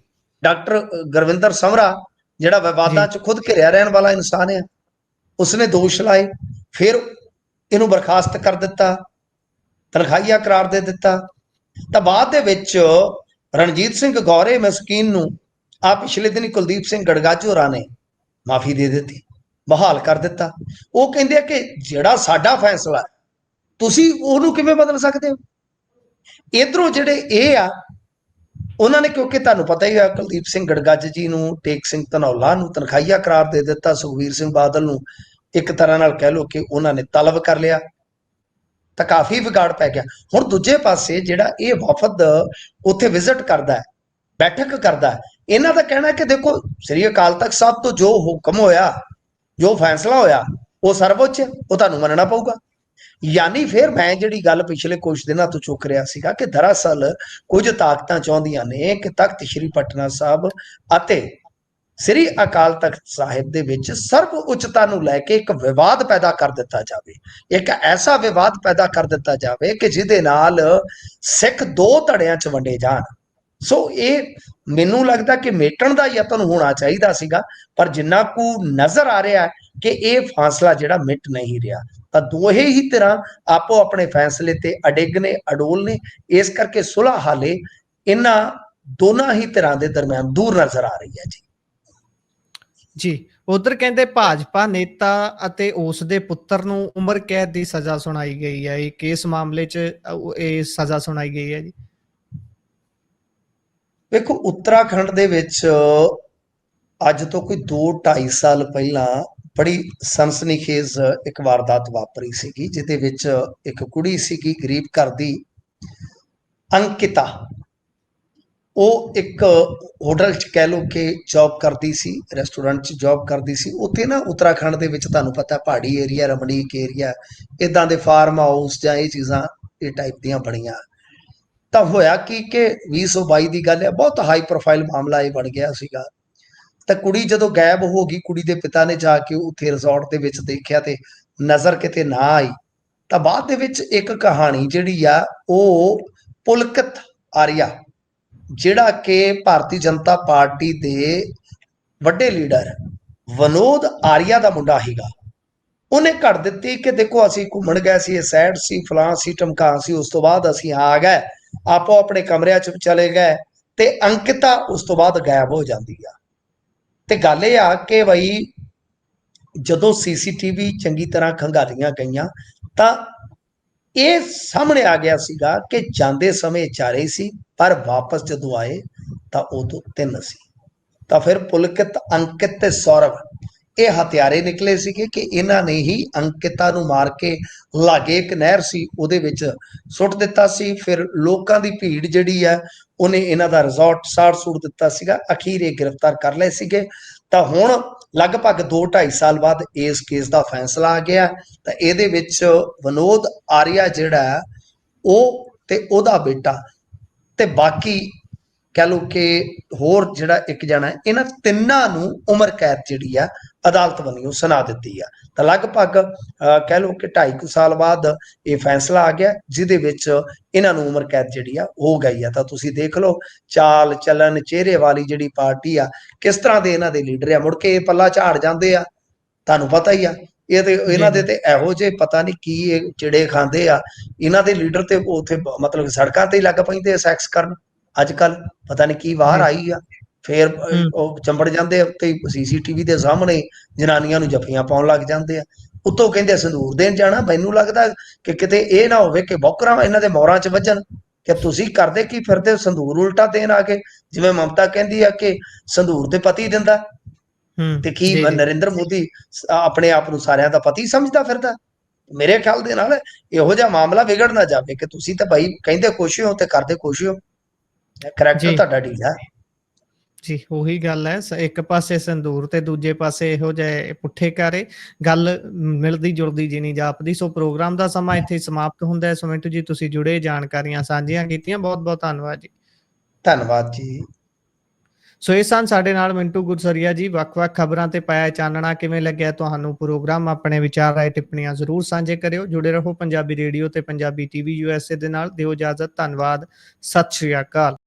ਡਾਕਟਰ ਗੁਰਵਿੰਦਰ ਸਮਰਾ, ਜਿਹੜਾ ਵਿਵਾਦਾਂ ਜੀ 'ਚ ਖੁਦ ਘਿਰਿਆ ਰਹਿਣ ਵਾਲਾ ਇਨਸਾਨ ਆ, ਉਸਨੇ ਦੋਸ਼ ਲਾਏ। ਫਿਰ ਇਹਨੂੰ ਬਰਖਾਸਤ ਕਰ ਦਿੱਤਾ, ਤਨਖਾਹੀਆ ਕਰਾਰ ਦੇ ਦਿੱਤਾ। ਤਾਂ ਬਾਅਦ ਦੇ ਵਿੱਚ ਰਣਜੀਤ ਸਿੰਘ ਗੌਰੇ ਮਸਕੀਨ ਨੂੰ ਆ ਪਿਛਲੇ ਦਿਨੀ ਕੁਲਦੀਪ ਸਿੰਘ ਗੜਗਾਜੂ ਹੋਰਾਂ ਨੇ ਮਾਫੀ ਦੇ ਦਿੱਤੀ, ਬਹਾਲ ਕਰ ਦਿੱਤਾ। ਉਹ ਕਹਿੰਦੇ ਆ ਕਿ ਜਿਹੜਾ ਸਾਡਾ ਫੈਸਲਾ ਤੁਸੀਂ ਉਹਨੂੰ ਕਿਵੇਂ ਬਦਲ ਸਕਦੇ ਹੋ? ਇਧਰੋਂ ਜਿਹੜੇ ਇਹ ਆ, ਉਹਨਾਂ ਨੇ, ਕਿਉਂਕਿ ਤੁਹਾਨੂੰ ਪਤਾ ਹੀ ਆ, ਕੁਲਦੀਪ ਸਿੰਘ ਗੜਗੱਜ ਜੀ ਨੂੰ, ਟੇਕ ਸਿੰਘ ਧਨੌਲਾ ਨੂੰ ਤਨਖਾਹੀਆ ਕਰਾਰ ਦੇ ਦਿੱਤਾ, ਸੁਖਬੀਰ ਸਿੰਘ ਬਾਦਲ ਨੂੰ ਇੱਕ ਤਰ੍ਹਾਂ ਨਾਲ ਕਹਿ ਲਓ ਕਿ ਉਹਨਾਂ ਨੇ ਤਲਬ ਕਰ ਲਿਆ, ਤਾਂ ਕਾਫੀ ਵਿਗਾੜ ਪੈ ਗਿਆ। ਹੁਣ ਦੂਜੇ ਪਾਸੇ ਜਿਹੜਾ ਇਹ ਵਫਦ ਉੱਥੇ ਵਿਜ਼ਿਟ ਕਰਦਾ ਹੈ, ਬੈਠਕ ਕਰਦਾ ਹੈ, ਇਹਨਾਂ ਦਾ ਕਹਿਣਾ ਕਿ ਦੇਖੋ ਸ੍ਰੀ ਅਕਾਲ ਤਖਤ ਸਾਹਿਬ ਤੋਂ ਜੋ ਹੁਕਮ ਹੋਇਆ, ਜੋ ਫੈਸਲਾ ਹੋਇਆ, ਉਹ ਸਰਵਉੱਚ, ਉਹ ਤੁਹਾਨੂੰ ਮੰਨਣਾ ਪਊਗਾ। ਯਾਨੀ ਫਿਰ ਮੈਂ ਜਿਹੜੀ ਗੱਲ ਪਿਛਲੇ ਕੁਝ ਦਿਨਾਂ ਤੋਂ ਚੁੱਕ ਰਿਹਾ ਸੀਗਾ ਕਿ ਦਰਅਸਲ ਕੁਝ ਤਾਕਤਾਂ ਚਾਹੁੰਦੀਆਂ ਨੇ ਕਿ ਤਖਤ ਸ੍ਰੀ ਪਟਨਾ ਸਾਹਿਬ ਅਤੇ ਸ੍ਰੀ ਅਕਾਲ ਤਖਤ ਸਾਹਿਬ ਦੇ ਵਿੱਚ ਸਰਵ ਉੱਚਤਾ ਨੂੰ ਲੈ ਕੇ ਇੱਕ ਵਿਵਾਦ ਪੈਦਾ ਕਰ ਦਿੱਤਾ ਜਾਵੇ, ਇੱਕ ਐਸਾ ਵਿਵਾਦ ਪੈਦਾ ਕਰ ਦਿੱਤਾ ਜਾਵੇ ਕਿ ਜਿਹਦੇ ਨਾਲ ਸਿੱਖ ਦੋ ਧੜਿਆਂ 'ਚ ਵੰਡੇ ਜਾਣ। ਸੋ ਇਹ ਮੈਨੂੰ ਲੱਗਦਾ ਕਿ ਮੇਟਣ ਦਾ ਯਤਨ ਹੋਣਾ ਚਾਹੀਦਾ ਸੀਗਾ, ਪਰ ਜਿੰਨਾ ਕੁ ਨਜ਼ਰ ਆ ਰਿਹਾ ਕਿ ਇਹ ਫਾਸਲਾ ਜਿਹੜਾ ਮਿਟ ਨਹੀਂ ਰਿਹਾ, ਤਾਂ ਦੋਹੇ ਹੀ ਧਿਰਾਂ ਆਪੋ ਆਪਣੇ ਫੈਸਲੇ ਤੇ ਅਡਿੱਗ ਨੇ, ਅਡੋਲ ਨੇ। ਇਸ ਕਰਕੇ ਸੁਲਹ ਹਾਲੇ ਇਹਨਾਂ ਦੋਨਾਂ ਹੀ ਧਿਰਾਂ ਦੇ ਦਰਮਿਆਨ ਦੂਰ ਨਜ਼ਰ ਆ ਰਹੀ ਹੈ ਜੀ। ਜੀ ਉਧਰ ਕਹਿੰਦੇ ਭਾਜਪਾ ਨੇਤਾ ਅਤੇ ਉਸ ਦੇ ਪੁੱਤਰ ਨੂੰ ਉਮਰ ਕੈਦ ਦੀ ਸਜ਼ਾ ਸੁਣਾਈ ਗਈ ਹੈ। ਇਹ ਕੇਸ ਮਾਮਲੇ 'ਚ ਇਹ ਸਜ਼ਾ ਸੁਣਾਈ ਗਈ ਹੈ ਜੀ। ਵੇਖੋ, ਉੱਤਰਾਖੰਡ ਦੇ ਵਿੱਚ ਅੱਜ ਤੋਂ ਕੋਈ 2-2.5 ਸਾਲ ਪਹਿਲਾਂ ਬੜੀ ਸਨਸਨੀਖੇਜ਼ ਇੱਕ ਵਾਰਦਾਤ ਵਾਪਰੀ ਸੀਗੀ, ਜਿਹਦੇ ਵਿੱਚ ਇੱਕ ਕੁੜੀ ਸੀਗੀ ਗਰੀਬ ਘਰ ਦੀ, ਅੰਕਿਤਾ। ਉਹ ਇੱਕ ਹੋਟਲ 'ਚ ਕਹਿ ਲਓ ਕਿ ਜੌਬ ਕਰਦੀ ਸੀ, ਰੈਸਟੋਰੈਂਟ 'ਚ ਜੌਬ ਕਰਦੀ ਸੀ। ਉੱਥੇ ਨਾ ਉੱਤਰਾਖੰਡ ਦੇ ਵਿੱਚ ਤੁਹਾਨੂੰ ਪਤਾ ਪਹਾੜੀ ਏਰੀਆ, ਰਮਣੀਕ ਏਰੀਆ, ਇੱਦਾਂ ਦੇ ਫਾਰਮ ਹਾਊਸ ਜਾਂ ਇਹ ਚੀਜ਼ਾਂ ਇਹ ਟਾਈਪ ਦੀਆਂ ਬਣੀਆਂ। ਤਾਂ ਹੋਇਆ ਕਿ 2022 ਦੀ ਗੱਲ ਹੈ, ਬਹੁਤ ਹਾਈ ਪ੍ਰੋਫਾਈਲ ਮਾਮਲਾ ਇਹ ਬਣ ਗਿਆ ਸੀਗਾ। ਤਾਂ ਕੁੜੀ ਜਦੋਂ ਗਾਇਬ ਹੋ ਗਈ, ਕੁੜੀ ਦੇ ਪਿਤਾ ਨੇ ਜਾ ਕੇ ਉੱਥੇ ਰਿਜ਼ੋਰਟ ਦੇ ਵਿੱਚ ਦੇਖਿਆ ਤੇ ਨਜ਼ਰ ਕਿਤੇ ਨਾ ਆਈ। ਤਾਂ ਬਾਅਦ ਦੇ ਵਿੱਚ ਇੱਕ ਕਹਾਣੀ ਜਿਹੜੀ ਆ, ਉਹ ਪੁਲਕਿਤ ਆਰੀਆ, ਜਿਹੜਾ ਕਿ ਭਾਰਤੀ ਜਨਤਾ ਪਾਰਟੀ ਦੇ ਵੱਡੇ ਲੀਡਰ ਵਿਨੋਦ ਆਰੀਆ ਦਾ ਮੁੰਡਾ ਸੀਗਾ, ਉਹਨੇ ਘੜ ਦਿੱਤੀ ਕਿ ਦੇਖੋ ਅਸੀਂ ਘੁੰਮਣ ਗਏ ਸੀ, ਇਹ ਸੈਡ ਸੀ, ਫਲਾਂ ਸੀ, ਟਮਕਾਂ ਸੀ, ਉਸ ਤੋਂ ਬਾਅਦ ਅਸੀਂ ਆ ਗਏ, ਆਪੋ ਆਪਣੇ ਕਮਰਿਆਂ 'ਚ ਚਲੇ ਗਏ, ਤੇ ਅੰਕਿਤਾ ਉਸ ਤੋਂ ਬਾਅਦ ਗਾਇਬ ਹੋ ਜਾਂਦੀ ਆ। ਤੇ ਗੱਲ ਇਹ ਆ ਕਿ ਬਈ ਜਦੋਂ ਸੀਸੀਟੀਵੀ ਚੰਗੀ ਤਰ੍ਹਾਂ ਖੰਗਾਲੀਆਂ ਗਈਆਂ ਤਾਂ ਇਹ ਸਾਹਮਣੇ ਆ ਗਿਆ ਸੀਗਾ ਕਿ ਜਾਂਦੇ ਸਮੇਂ 4 ਹੀ ਸੀ, ਪਰ ਵਾਪਸ ਜਦੋਂ ਆਏ ਤਾਂ ਉਦੋਂ 3 ਸੀ। ਤਾਂ ਫਿਰ ਪੁਲਕਿਤ, ਅੰਕਿਤ ਤੇ ਸੌਰਵ ਇਹ ਹਥਿਆਰੇ ਨਿਕਲੇ ਸੀਗੇ ਕਿ ਇਹਨਾਂ ਨੇ ਹੀ ਅੰਕਿਤਾ ਨੂੰ ਮਾਰ ਕੇ ਲਾਗੇ ਇੱਕ ਨਹਿਰ ਸੀ ਉਹਦੇ ਵਿੱਚ ਸੁੱਟ ਦਿੱਤਾ ਸੀ। ਫਿਰ ਲੋਕਾਂ ਦੀ ਭੀੜ ਜਿਹੜੀ ਆ, ਉਹਨੇ ਇਹਨਾਂ ਦਾ ਰਿਜ਼ੋਰਟ ਸਾੜ ਸੁੱਟ ਦਿੱਤਾ ਸੀਗਾ। ਅਖੀਰ ਇਹ ਗ੍ਰਿਫਤਾਰ ਕਰ ਲਏ ਸੀਗੇ। ਤਾਂ ਹੁਣ ਲਗਭਗ 2-2.5 ਸਾਲ ਬਾਅਦ ਇਸ ਕੇਸ ਦਾ ਫੈਸਲਾ ਆ ਗਿਆ। ਤਾਂ ਇਹਦੇ ਵਿੱਚ ਵਿਨੋਦ ਆਰੀਆ ਜਿਹੜਾ, ਉਹ ਤੇ ਉਹਦਾ ਬੇਟਾ ਤੇ ਬਾਕੀ ਕਹਿ ਲਓ ਕਿ ਹੋਰ ਜਿਹੜਾ ਇੱਕ ਜਣਾ, ਇਹਨਾਂ ਤਿੰਨਾਂ ਨੂੰ ਉਮਰ ਕੈਦ ਜਿਹੜੀ ਆ ਅਦਾਲਤ ਵੱਲੋਂ ਸੁਣਾ ਦਿੱਤੀ ਆ। ਤਾਂ ਲਗਭਗ ਕਹਿ ਲਓ ਕਿ 2.5 ਸਾਲ ਬਾਅਦ ਇਹ ਫੈਸਲਾ ਆ ਗਿਆ, ਜਿਹਦੇ ਵਿੱਚ ਇਹਨਾਂ ਨੂੰ ਉਮਰ ਕੈਦ ਜਿਹੜੀ ਆ ਹੋ ਗਈ ਆ। ਤਾਂ ਤੁਸੀਂ ਦੇਖ ਲਓ ਚਾਲ ਚੱਲਣ, ਚਿਹਰੇ ਵਾਲੀ ਜਿਹੜੀ ਪਾਰਟੀ ਆ, ਕਿਸ ਤਰ੍ਹਾਂ ਦੇ ਇਹਨਾਂ ਦੇ ਲੀਡਰ ਆ, ਮੁੜ ਕੇ ਇਹ ਪੱਲਾ ਝਾੜ ਜਾਂਦੇ ਆ। ਤੁਹਾਨੂੰ ਪਤਾ ਹੀ ਆ, ਇਹ ਤੇ ਇਹਨਾਂ ਦੇ ਤੇ ਇਹੋ ਜਿਹੇ ਪਤਾ ਨਹੀਂ ਕੀ ਇਹ ਚਿੜੇ ਖਾਂਦੇ ਆ। ਇਹਨਾਂ ਦੇ ਲੀਡਰ ਤੇ ਉੱਥੇ ਮਤਲਬ ਸੜਕਾਂ ਤੇ ਹੀ ਲੱਗ ਪੈਂਦੇ ਆ ਸੈਕਸ ਕਰਨ। ਅੱਜ ਕੱਲ ਪਤਾ ਨਹੀਂ ਕੀ ਬਾਹਰ ਆਈ ਆ, ਫੇਰ ਉਹ ਚੰਬੜ ਜਾਂਦੇ ਆ ਤੇ ਸੀਸੀਟੀਵੀ ਦੇ ਸਾਹਮਣੇ ਜਨਾਨੀਆਂ ਨੂੰ ਜੱਫੀਆਂ ਪਾਉਣ ਲੱਗ ਜਾਂਦੇ ਆ। ਉਤੋਂ ਕਹਿੰਦੇ ਸੰਦੂਰ ਦੇਣ ਜਾਣਾ। ਮੈਨੂੰ ਲੱਗਦਾ ਕਿ ਕਿਤੇ ਇਹ ਨਾ ਹੋਵੇ ਕਿ ਬੌਕਰਾਂ ਇਹਨਾਂ ਦੇ ਮੋਰਾਂ 'ਚ ਵੱਜਣ ਕਿ ਤੁਸੀਂ ਕਰਦੇ ਕੀ ਫਿਰਦੇ ਹੋ, ਸੰਦੂਰ ਉਲਟਾ ਦੇਣ ਆ ਕੇ। ਜਿਵੇਂ ਮਮਤਾ ਕਹਿੰਦੀ ਆ ਕਿ ਸੰਦੂਰ ਤੇ ਪਤੀ ਦਿੰਦਾ, ਤੇ ਕੀ ਜੀ ਜੀ ਨਰਿੰਦਰ ਮੋਦੀ ਆਪਣੇ ਆਪ ਨੂੰ ਸਾਰਿਆਂ ਦਾ ਪਤੀ ਸਮਝਦਾ ਫਿਰਦਾ? ਮੇਰੇ ਖਿਆਲ ਦੇ ਨਾਲ ਇਹੋ ਜਿਹਾ ਮਾਮਲਾ ਵਿਗੜ ਨਾ ਜਾਵੇ ਕਿ ਤੁਸੀਂ ਤਾਂ ਭਾਈ ਕਹਿੰਦੇ ਖੁਸ਼ ਹੋ ਤੇ ਕਰਦੇ ਖੁਸ਼ ਹੋ। ਕਰੈਕਟਰ ਜੀ ਤੁਹਾਡਾ ਢੀਲਾ। ਜੀ ਉਹੀ ਗੱਲ ਹੈ, ਇੱਕ ਪਾਸੇ ਸੰਦੂਰ ਤੇ ਦੂਜੇ ਪਾਸੇ ਇਹੋ ਜਿਹੇ ਪੁੱਠੇ ਕਾਰੇ, ਗੱਲ ਮਿਲਦੀ ਜੁਲਦੀ ਜੀ ਨਹੀਂ ਜਾਪਦੀ। ਸੋ ਪ੍ਰੋਗਰਾਮ ਦਾ ਸਮਾਂ ਇੱਥੇ ਸਮਾਪਤ ਹੁੰਦਾ ਹੈ। ਸੁਮਿੰਟੂ ਜੀ ਤੁਸੀਂ ਜੁੜੇ, ਜਾਣਕਾਰੀਆਂ ਸਾਂਝੀਆਂ ਕੀਤੀਆਂ, ਬਹੁਤ ਬਹੁਤ ਧੰਨਵਾਦ ਜੀ। ਧੰਨਵਾਦ ਜੀ। ਸੋ ਇਹ ਸਨ ਸਾਡੇ ਨਾਲ ਮਿੰਟੂ ਗੁਰਸਰੀਆ ਜੀ। ਵੱਖ-ਵੱਖ ਖਬਰਾਂ ਤੇ ਪਾਇਆ ਚਾਨਣਾ। ਕਿਵੇਂ ਲੱਗਿਆ ਤੁਹਾਨੂੰ ਪ੍ਰੋਗਰਾਮ? ਆਪਣੇ ਵਿਚਾਰ, ਰਾਏ, ਟਿੱਪਣੀਆਂ ਜ਼ਰੂਰ ਸਾਂਝੇ ਕਰਿਓ। ਜੁੜੇ ਰਹੋ ਪੰਜਾਬੀ ਰੇਡੀਓ ਤੇ ਪੰਜਾਬੀ ਟੀਵੀ USA ਦੇ ਨਾਲ। ਦਿਓ ਇਜਾਜ਼ਤ। ਧੰਨਵਾਦ। ਸਤਿ ਸ਼੍ਰੀ ਅਕਾਲ।